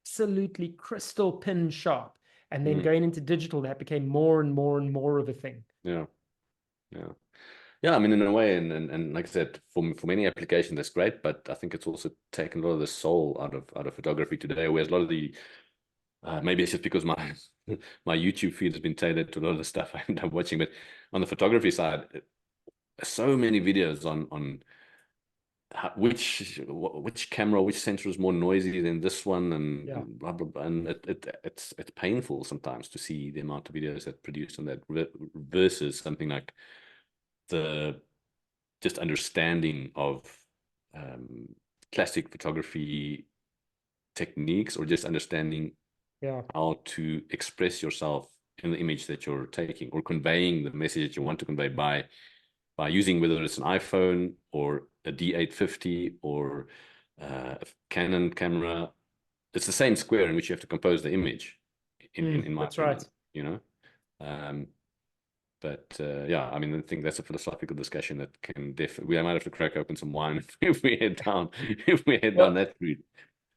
absolutely crystal pin sharp. And then going into digital, that became more and more and more of a thing. Yeah, I mean, in a way, and like I said, for many applications, that's great. But I think it's also taken a lot of the soul out of photography today. Whereas a lot of the maybe it's just because my YouTube feed has been tailored to a lot of the stuff I end up watching. But on the photography side, so many videos on which camera, which sensor is more noisy than this one, and blah blah blah. And it's painful sometimes to see the amount of videos that produced on that versus something like the just understanding of classic photography techniques, or just understanding how to express yourself in the image that you're taking, or conveying the message that you want to convey by using, whether it's an iPhone or a D850 or a Canon camera. It's the same square in which you have to compose the image in my opinion, you know. But yeah, I mean, I think that's a philosophical discussion that can definitely, we might have to crack open some wine if we head down that route.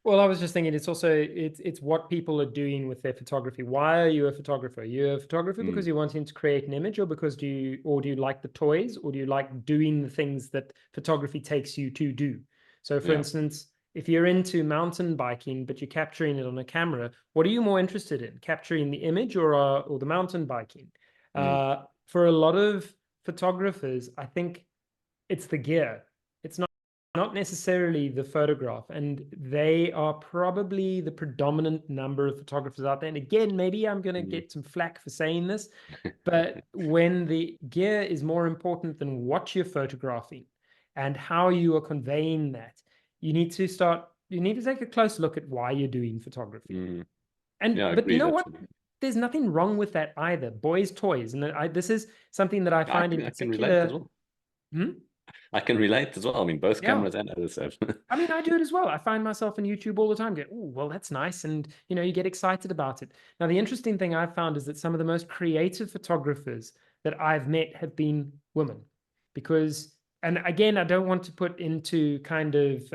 Well, I was just thinking, it's also it's what people are doing with their photography. Why are you a photographer? You're a photographer because you're wanting to create an image, or because do you like the toys, or do you like doing the things that photography takes you to do? So for instance, if you're into mountain biking, but you're capturing it on a camera, what are you more interested in? Capturing the image or the mountain biking? For a lot of photographers, I think it's the gear. It's not necessarily the photograph, and they are probably the predominant number of photographers out there. And again, maybe I'm going to get some flack for saying this, but when the gear is more important than what you're photographing and how you are conveying that, you need to take a close look at why you're doing photography. But you know what? There's nothing wrong with that either. Boys' toys, and this is something that I find in particular. I can relate as well. I mean, both cameras and other stuff. I mean, I do it as well. I find myself on YouTube all the time going, oh, well, that's nice. And, you get excited about it. Now, the interesting thing I've found is that some of the most creative photographers that I've met have been women. Because, and again, I don't want to put into kind of,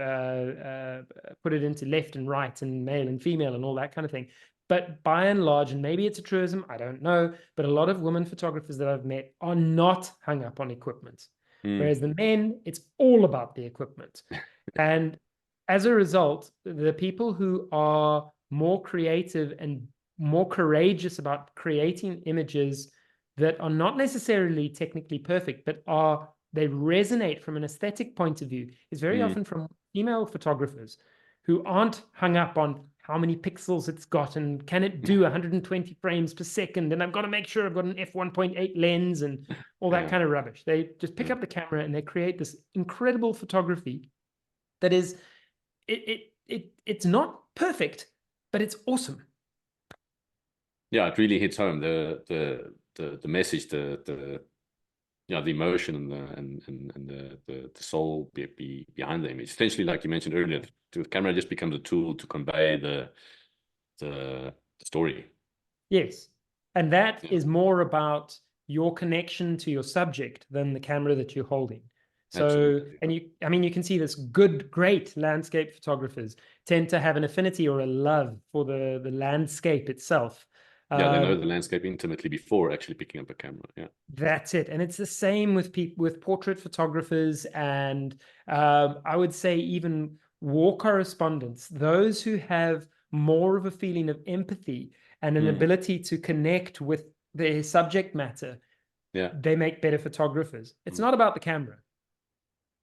put it into left and right and male and female and all that kind of thing. But by and large, and maybe it's a truism, I don't know, but a lot of women photographers that I've met are not hung up on equipment. Whereas the men, it's all about the equipment. And as a result, the people who are more creative and more courageous about creating images that are not necessarily technically perfect, but they resonate from an aesthetic point of view, is very often from female photographers who aren't hung up on how many pixels it's got and can it do 120 frames per second, and I've got to make sure I've got an f1.8 lens and all that kind of rubbish. They just pick up the camera and they create this incredible photography that is it's not perfect, but it's awesome. Yeah, it really hits home the message, the emotion and the soul behind the image. Essentially, like you mentioned earlier, the camera just becomes a tool to convey the story. Yes, and that is more about your connection to your subject than the camera that you're holding. So, Absolutely. and I mean, you can see this great landscape photographers tend to have an affinity or a love for the landscape itself. Yeah, they know the landscape intimately before actually picking up a camera. Yeah, that's it. And it's the same with people, with portrait photographers, and I would say even war correspondents, those who have more of a feeling of empathy and an ability to connect with their subject matter, they make better photographers. It's not about the camera.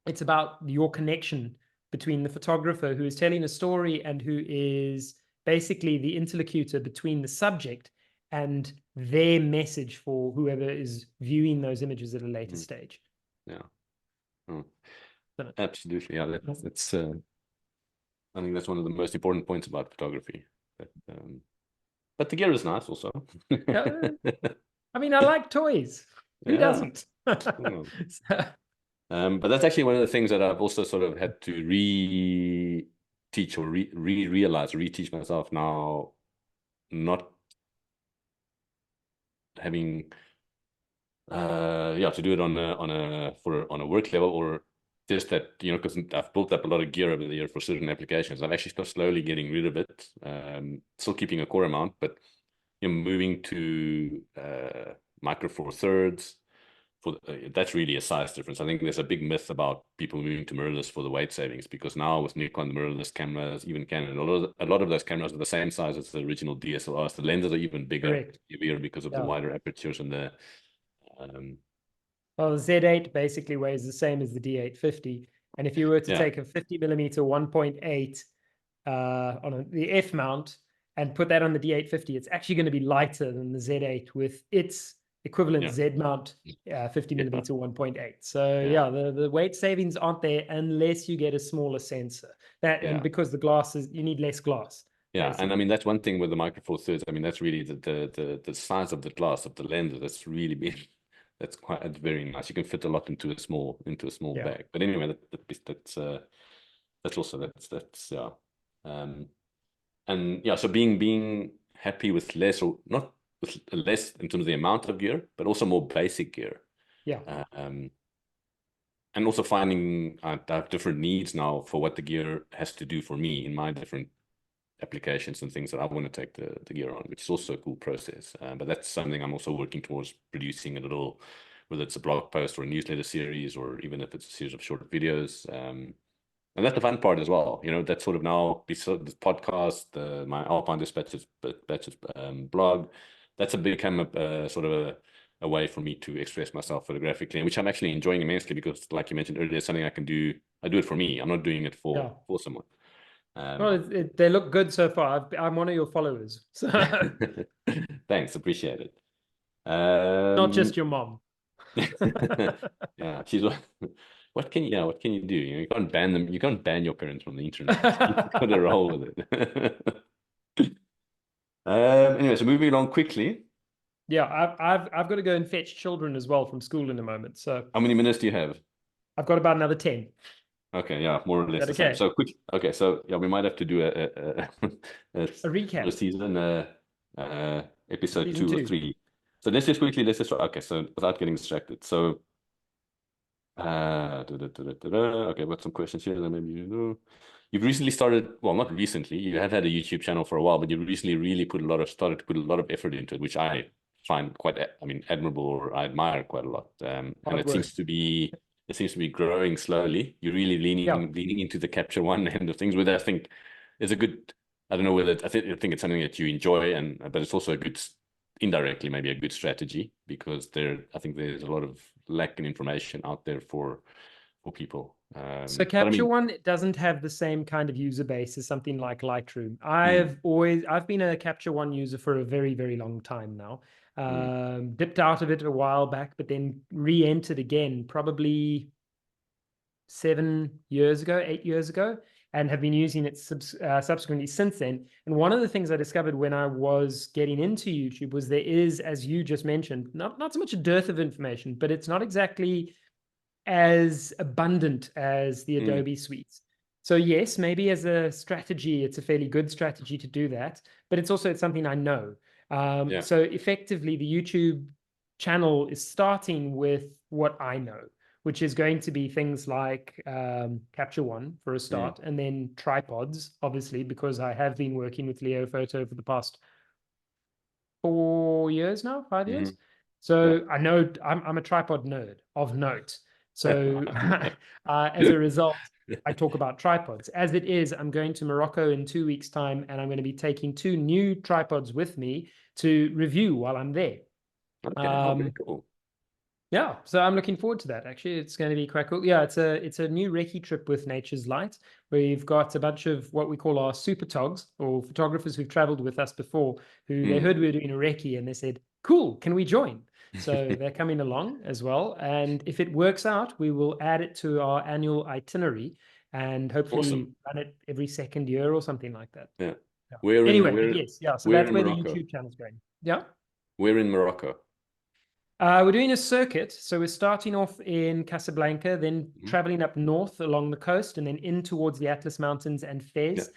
It's about your connection between the photographer who is telling a story and who is basically the interlocutor between the subject and their message for whoever is viewing those images at a later stage. Yeah. Oh. Absolutely. Yeah, that's I think that's one of the most important points about photography. But the gear is nice also. I mean, I like toys. Who doesn't? But that's actually one of the things that I've also sort of had to re-teach or realize, reteach myself now, not having to do it on a work level, or just that, because I've built up a lot of gear over the year for certain applications. I'm actually slowly getting rid of it, still keeping a core amount, but moving to micro four thirds. That's really a size difference. I think there's a big myth about people moving to mirrorless for the weight savings, because now with Nikon mirrorless cameras, even Canon, a lot of those cameras are the same size as the original DSLRs. The lenses are even bigger, heavier because of the wider apertures and the. Well, the Z8 basically weighs the same as the D850, and if you were to take a 50mm 1.8 on the F mount and put that on the D850, it's actually going to be lighter than the Z8 with its equivalent Z mount 50mm 1.8. So the weight savings aren't there unless you get a smaller sensor. And because the glass is, you need less glass. Yeah, basically. And I mean that's one thing with the micro four thirds. I mean that's really the size of the glass of the lens. That's really big. That's very nice. You can fit a lot into a small bag. But anyway, that's also and so being happy with less, or not with less in terms of the amount of gear, but also more basic gear. And also finding I have different needs now for what the gear has to do for me in my different applications and things that I want to take the gear on, which is also a cool process. But that's something I'm also working towards producing a little, whether it's a blog post or a newsletter series, or even if it's a series of short videos. And that's the fun part as well. That's sort of now, besides this podcast, my Alpine Dispatches blog, that's become a sort of a way for me to express myself photographically, which I'm actually enjoying immensely, because like you mentioned earlier, it's something I can do. I do it for me. I'm not doing it for someone. Well, they look good so far. I'm one of your followers. So. Thanks, appreciate it. Not just your mom. Yeah, she's what can you do? You can't ban them. You can't ban your parents from the internet. You've got to roll with it. Anyway, so moving along quickly. Yeah, I've got to go and fetch children as well from school in a moment. So how many minutes do you have? I've got about another 10. Okay, yeah, more or less the same. So quick. Okay, so yeah, we might have to do a recap. Season episode season 2 or 3. So let's just quickly okay, so without getting distracted. So okay, I've got some questions here that maybe you've recently started, well, not recently, you have had a YouTube channel for a while, but you recently really started to put a lot of effort into it, which I find quite admirable, or I admire quite a lot. And it seems to be growing slowly. You're really leaning into the Capture One end of things, which I think is a good, I don't know whether I think it's something that you enjoy, but it's also a good, indirectly maybe a good strategy, because I think there's a lot of lack in information out there for for people. So But I Capture mean, One doesn't have the same kind of user base as something like Lightroom. mm, I've been a Capture One user for a very, very long time now. mm, Dipped out of it a while back, but then re-entered again, probably 7 years ago, 8 years ago, and have been using it subsequently since then. And one of the things I discovered when I was getting into YouTube was there is, as you just mentioned, not so much a dearth of information, but it's not exactly as abundant as the mm, Adobe suites. So yes, maybe as a strategy, it's a fairly good strategy to do that, but it's something I know. yeah, So effectively, the YouTube channel is starting with what I know, which is going to be things like Capture One for a mm, start, and then tripods, obviously, because I have been working with Leo Photo for the past 4 years now, 5 years. mm, yeah, So I know I'm a tripod nerd of note. So yeah. as a result, I talk about tripods. As it is, I'm going to Morocco in 2 weeks' time, and I'm going to be taking 2 new tripods with me to review while I'm there. Okay, oh, very Um, cool. yeah, so I'm looking forward to that. Actually, it's going to be quite cool. Yeah, it's a new recce trip with Nature's Light. We've got a bunch of what we call our super togs, or photographers who've traveled with us before, who they Mm. heard we were doing a recce and they said, "Cool, can we join?" So they're coming along as well. And if it works out, we will add it to our annual itinerary and hopefully Awesome. run it every second year or something like that. Yeah. Yeah. We're in Anyway, but we're yes, yeah. So we're that's in where the Morocco. YouTube channel's going. Yeah. We're in Morocco. We're doing a circuit. So we're starting off in Casablanca, then Mhm. traveling up north along the coast, and then in towards the Atlas Mountains and Yeah. Fez.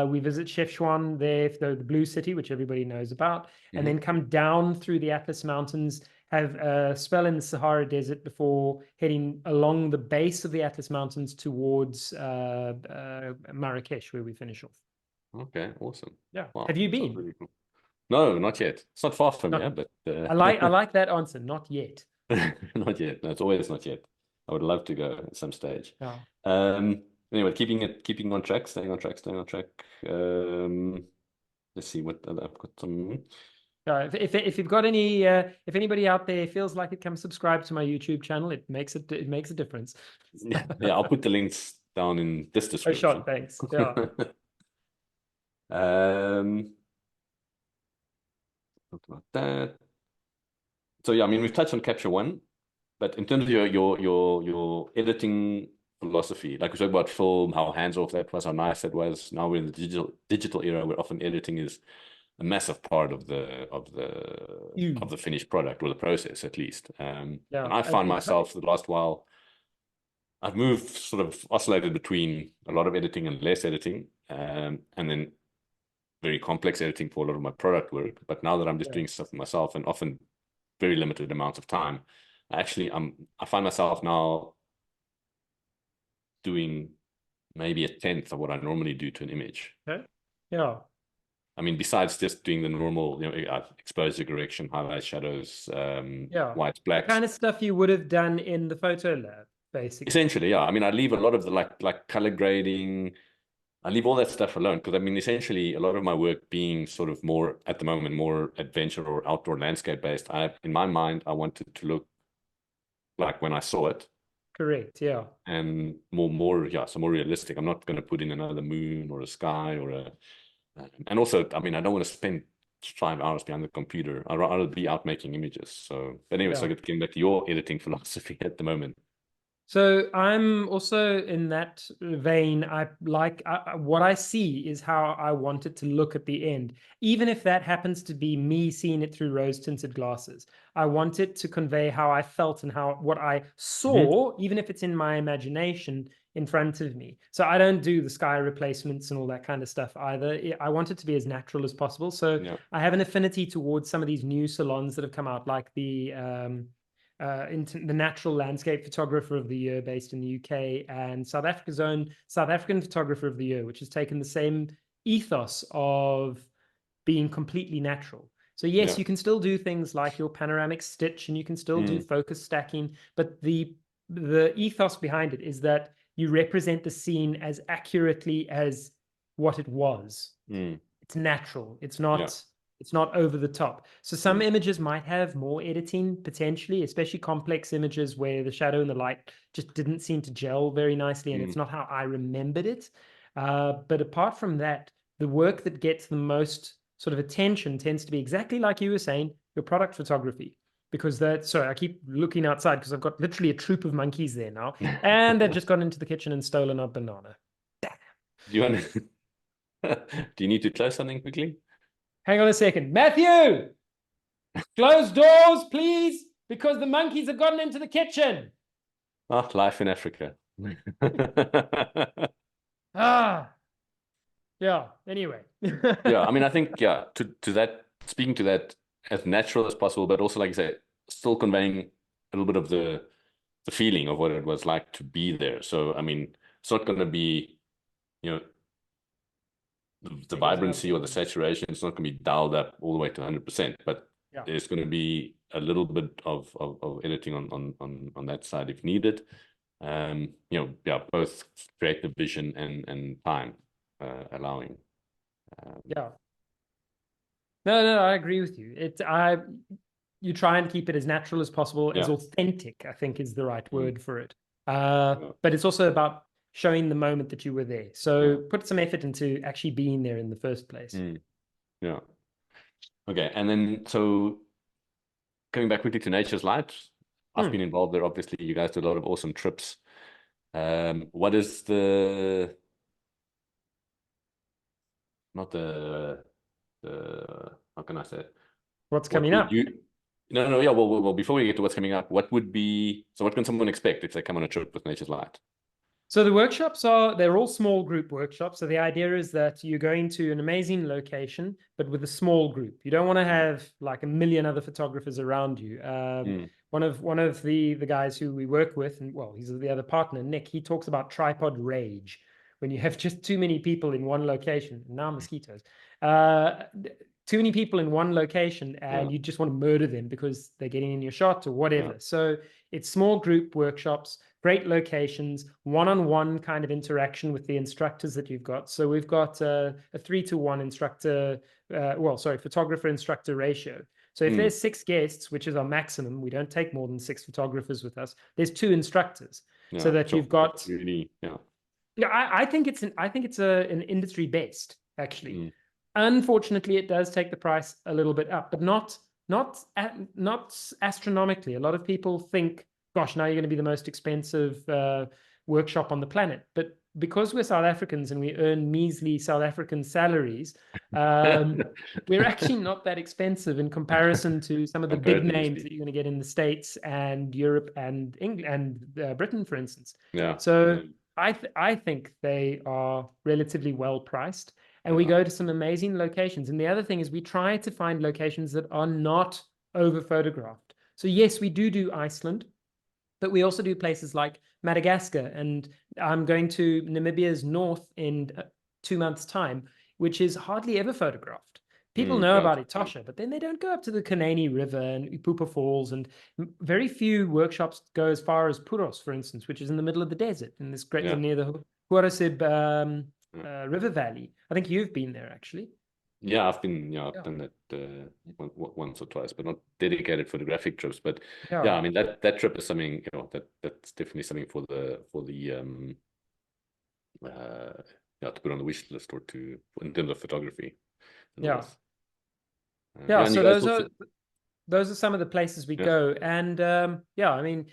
We visit Chefchaouen there, the Blue City, which everybody knows about, and Hmm. then come down through the Atlas Mountains, have a spell in the Sahara Desert before heading along the base of the Atlas Mountains towards Marrakesh, where we finish off. Okay, awesome. Yeah. Have Wow, you sounds been? really cool. No, not yet. It's not far from Not. here, but I like that answer. Not yet. not yet. No, it's always not yet. I would love to go at some stage. Yeah. Anyway, keeping on track, staying on track, staying on track. Let's see what other, I've got some. If you've got any if anybody out there feels like it, come subscribe to my YouTube channel. It makes a difference. Yeah, yeah, I'll put the links down in this Oh, description. shot, thanks. Yeah. Um, Something like that. So yeah, I mean, we've touched on Capture One, but in terms of your editing philosophy, like we talked about film, how hands off that was, how nice that was. Now we're in the digital era where often editing is a massive part of the Huge. finished product or the process at least. And Yeah. I find myself the last while I've moved sort of oscillated between a lot of editing and less editing, and then very complex editing for a lot of my product work. But now that I'm just Yeah. doing stuff for myself and often very limited amounts of time, I find myself now doing maybe a tenth of what I normally do to an image. Okay. Yeah. I mean, besides just doing the normal, exposure correction, highlights, shadows, Yeah. whites, The blacks. kind of stuff you would have done in the photo lab, basically. Essentially, yeah. I mean, I leave a lot of the like color grading. I leave all that stuff alone because I mean, essentially, a lot of my work being sort of more at the moment more adventure or outdoor landscape based. In my mind, I want it to look like when I saw it, Correct. Yeah. and more, yeah, so more realistic. I'm not going to put in another moon or a sky or a, and also, I mean, I don't want to spend 5 hours behind the computer. I'd rather be out making images. So, but anyway, so Yeah. getting back to your editing philosophy at the moment. So I'm also in that vein. What I see is how I want it to look at the end, even if that happens to be me seeing it through rose-tinted glasses. I want it to convey how I felt and how what I Mhm. saw, even if it's in my imagination in front of me. So I don't do the sky replacements and all that kind of stuff either. I want it to be as natural as possible. So Yeah. I have an affinity towards some of these new salons that have come out, like the the Natural Landscape Photographer of the Year based in the UK, and South Africa's own South African Photographer of the Year, which has taken the same ethos of being completely natural. So yes, Yeah. you can still do things like your panoramic stitch and you can still do Mm, focus stacking, but the ethos behind it is that you represent the scene as accurately as what it was. mm, It's natural. It's yeah. not It's not over the top. So some Mm. images might have more editing potentially, especially complex images where the shadow and the light just didn't seem to gel very nicely, and it's Mm. not how I remembered it. But apart from that, the work that gets the most sort of attention tends to be exactly like you were saying, your product photography. Because sorry, I keep looking outside because I've got literally a troop of monkeys there now, and they've just gone into the kitchen and stolen a banana. Do you want do you need to close something quickly? Hang on a second. Matthew, close doors, please, because the monkeys have gotten into the kitchen. Ah, life in Africa. Ah, yeah. Anyway. Yeah, I mean, I think, yeah, to that, speaking to that as natural as possible, but also, like I said, still conveying a little bit of the feeling of what it was like to be there. So, I mean, it's not going to be, you know, the There goes another vibrancy or the one. saturation. It's not going to be dialed up all the way to 100%, but Yeah. there's going to be a little bit of editing on that side if needed. Yeah, both creative vision and time allowing. Yeah. No, I agree with you. You try and keep it as natural as possible, as Yeah. authentic, I think is the right Mm. word for it. Yeah. But it's also about showing the moment that you were there. So Yeah. put some effort into actually being there in the first place. Mm. Yeah. Okay. And then, so coming back quickly to Nature's Light, I've Hmm. been involved there. Obviously, you guys do a lot of awesome trips. What is not how can I say it? What's What coming would up? you, no, yeah, well, before we get to what's coming up, what can someone expect if they come on a trip with Nature's Light? So the workshops they're all small group workshops. So the idea is that you're going to an amazing location, but with a small group. You don't want to have like a million other photographers around you. Mm. One of the guys who we work with, and well, he's the other partner, Nick, he talks about tripod rage when you have just too many people in one location. Now mosquitoes. Uh, Too many people in one location Yeah. and you just want to murder them because they're getting in your shot or whatever. Yeah. So it's small group workshops, great locations, one-on-one kind of interaction with the instructors that you've got. So we've got a 3-to-1 photographer instructor ratio. So if Mm. there's 6 guests, which is our maximum, we don't take more than 6 photographers with us. There's 2 instructors, so Yeah. that Sure. you've got. Really. Yeah. Yeah, I think it's an industry best actually. Mm. Unfortunately, it does take the price a little bit up, but not astronomically. A lot of people think, "Gosh, now you're going to be the most expensive workshop on the planet." But because we're South Africans and we earn measly South African salaries, we're actually not that expensive in comparison to some of the big Comparatively names that speaking. you're going to get in the States and Europe and England and Britain, for instance. Yeah. So I think they are relatively well priced, and we Yeah. go to some amazing locations. And the other thing is we try to find locations that are not over photographed. So yes, we do Iceland, but we also do places like Madagascar, and I'm going to Namibia's north in 2 months' time, which is hardly ever photographed. People know Right. about Etosha, but then they don't go up to the Kanani River and Ipupa Falls, and very few workshops go as far as Puros, for instance, which is in the middle of the desert in this great Yeah. near the Huarazib Yeah. River Valley. I think you've been there actually. Yeah, I've Yeah, done that once or twice, but not dedicated photographic trips. But yeah, yeah, I mean that trip is something, that's definitely something for the uh to put on the wish list or to in terms of photography in the yeah, north. yeah. Yeah, and you So guys those also, are those are some of the places we yeah. go. And yeah, I mean,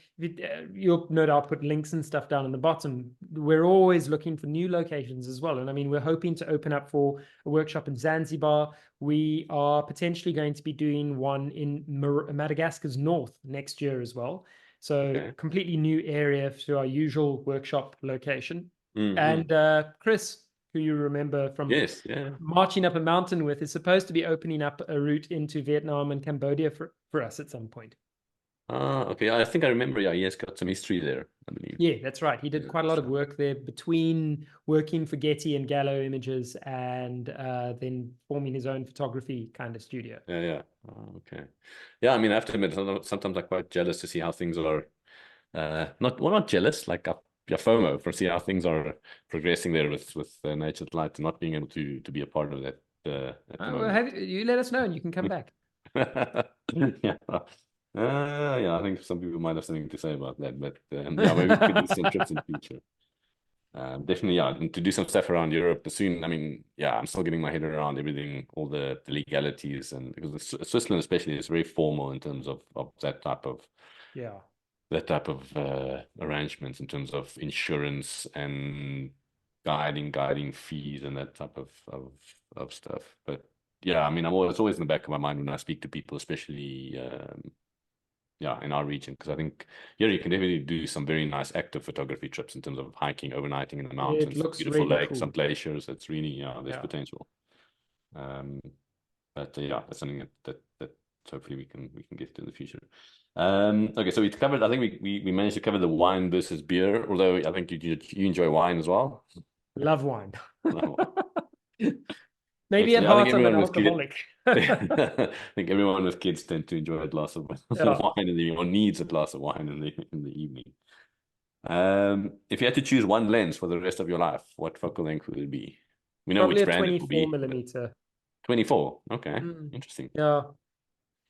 you'll no doubt put links and stuff down in the bottom. We're always looking for new locations as well. And I mean, we're hoping to open up for a workshop in Zanzibar. We are potentially going to be doing one in Madagascar's north next year as well. So Okay. completely new area to our usual workshop location. Mm-hmm. And Chris, who you remember from Yes, yeah. marching up a mountain with, is supposed to be opening up a route into Vietnam and Cambodia for us at some point. Okay. I think I remember. Yeah, he has got some history there, I believe. Yeah, that's right. He did Yeah. quite a lot of So, work there between working for Getty and Gallo Images and then forming his own photography kind of studio. yeah, yeah. Okay. Yeah, I mean, I have to admit, sometimes I'm quite jealous to see how things are. Not jealous, like yeah, FOMO for see how things are progressing there with Nature's Light and not being able to be a part of that at the Well, moment. you let us know and you can come back. Yeah. Yeah, I think some people might have something to say about that, but yeah, maybe we could do some trips in the future. Definitely, yeah, and to do some stuff around Europe soon. I mean, yeah, I'm still getting my head around everything, all the legalities, and because Switzerland especially is very formal in terms of Yeah. that type of arrangements in terms of insurance and guiding fees and that type of stuff. But yeah, I mean, it's always in the back of my mind when I speak to people, especially yeah, in our region, because I think here you can definitely do some very nice active photography trips in terms of hiking, overnighting in the It mountains, looks beautiful really lakes, some cool. glaciers. It's really, yeah, there's Yeah. potential. Um, but yeah, that's something that hopefully we can get to in the future. Okay, so we covered. I think we managed to cover the wine versus beer. Although I think you enjoy wine as well. Love wine. Maybe at Excellent. I think heart, I'm an everyone with kids, alcoholic. I think everyone with kids tend to enjoy a glass of Yeah. wine in the or needs a glass of wine in the evening. If you had to choose one lens for the rest of your life, what focal length would it be? We know Probably which a brand it will 24 be, but millimeter. 24. Okay, Mm. interesting. Yeah.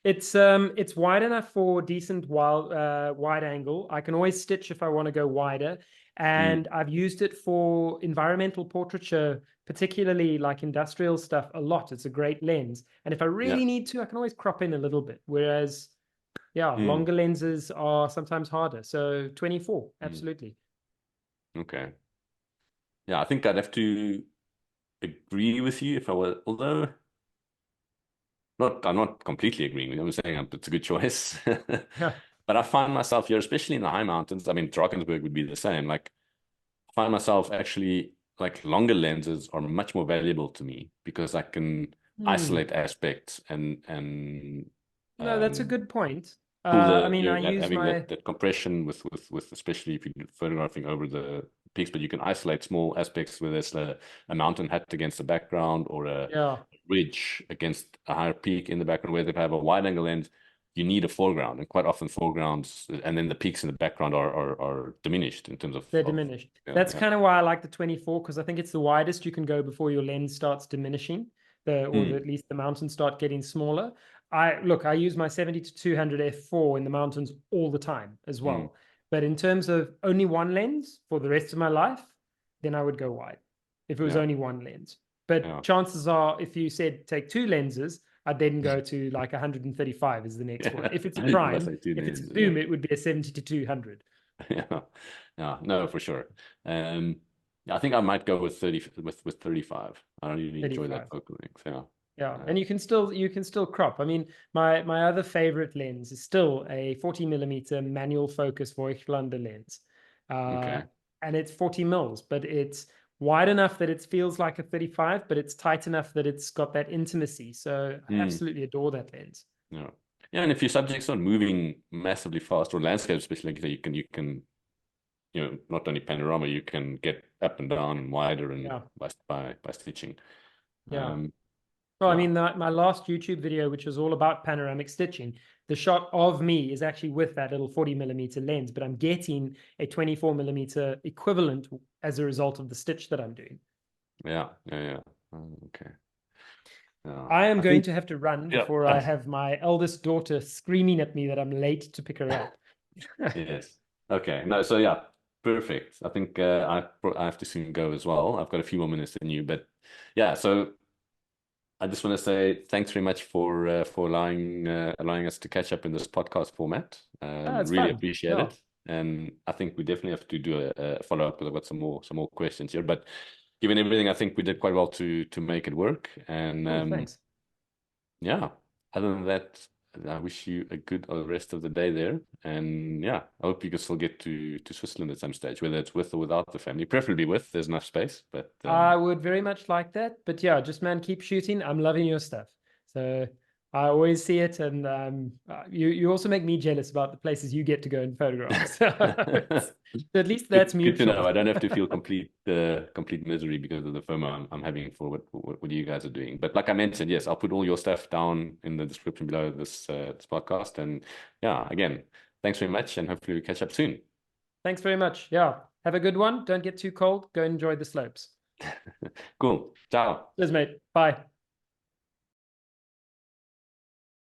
It's wide enough for decent wide angle. I can always stitch if I want to go wider. Mm, And I've used it for environmental portraiture, particularly like industrial stuff, a lot. It's a great lens. And if I yeah. really need to, I can always crop in a little bit. Whereas, yeah, Mm, longer lenses are sometimes harder. So 24, mm, absolutely. okay. Yeah, I think I'd have to agree with you if I were, although I'm not completely agreeing with you. I'm saying it's a good choice. Yeah. But I find myself here, especially in the high mountains. I mean, Drakensberg would be the same. Like, I find myself actually like longer lenses are much more valuable to me because I can Hmm. isolate aspects and No, that's a um, good point. pull I mean, I use having my that compression with especially if you're photographing over the peaks, but you can isolate small aspects whether it's a mountain hat against the background or a yeah. ridge against a higher peak in the background. Where they have a wide angle lens, you need a foreground, and quite often foregrounds and then the peaks in the background are diminished in terms They're of diminished. yeah, That's yeah. kind of why I like the 24 because I think it's the widest you can go before your lens starts diminishing, at Mm, least the mountains start getting smaller. I use my 70 to 200 f4 in the mountains all the time as mm, well. But in terms of only one lens for the rest of my life, then I would go wide if it was yeah, only one lens. But yeah. chances are, if you said take two lenses, I'd then go to like 135 is the next one. Yeah. If it's a You must prime, say two if it's a lenses, yeah. zoom, it would be a 70 to 200. Yeah. Yeah, no, for sure. Yeah, I think I might go with 30 with 35. I don't really enjoy that 35. focal length. Yeah. Yeah, Uh, and you can still crop. I mean, my other favorite lens is still a 40 millimeter manual focus Voigtlander lens, uh, okay. and it's 40 mils, but it's wide enough that it feels like a 35, but it's tight enough that it's got that intimacy. So I Mm, absolutely adore that lens. yeah. Yeah, and if your subject's not moving massively fast or landscape, especially like not only panorama, you can get up and down and wider and Yeah, by stitching. yeah. Um, Well, I yeah. mean, my last YouTube video, which was all about panoramic stitching, the shot of me is actually with that little 40 millimeter lens, but I'm getting a 24 millimeter equivalent as a result of the stitch that I'm doing. Yeah. Yeah. Yeah. Okay. Yeah. I am I going think to have to run yeah. before I have my eldest daughter screaming at me that I'm late to pick her up. Yes. Okay. No, so yeah, perfect. I think I have to soon go as well. I've got a few more minutes than you, but yeah, so I just want to say thanks very much for allowing us to catch up in this podcast format. It's Really fun. appreciate Yeah. it. And I think we definitely have to do a follow-up because I've got some more questions here. But given everything, I think we did quite well to make it work. And Cool. Thanks. yeah, other than that, I wish you a good rest of the day there. And yeah, I hope you can still get to Switzerland at some stage, whether it's with or without the family, preferably with. There's enough space, but I would very much like that. But yeah, just man, keep shooting. I'm loving your stuff. So I always see it, and you also make me jealous about the places you get to go and photograph. So at least that's good to know. mutual. I don't have to feel complete misery because of the FOMO I'm having for what you guys are doing. But like I mentioned, yes, I'll put all your stuff down in the description below this podcast. And yeah, again, thanks very much, and hopefully we catch up soon. Thanks very much. Yeah, have a good one. Don't get too cold. Go enjoy the slopes. Cool. Ciao. Cheers, mate. Bye.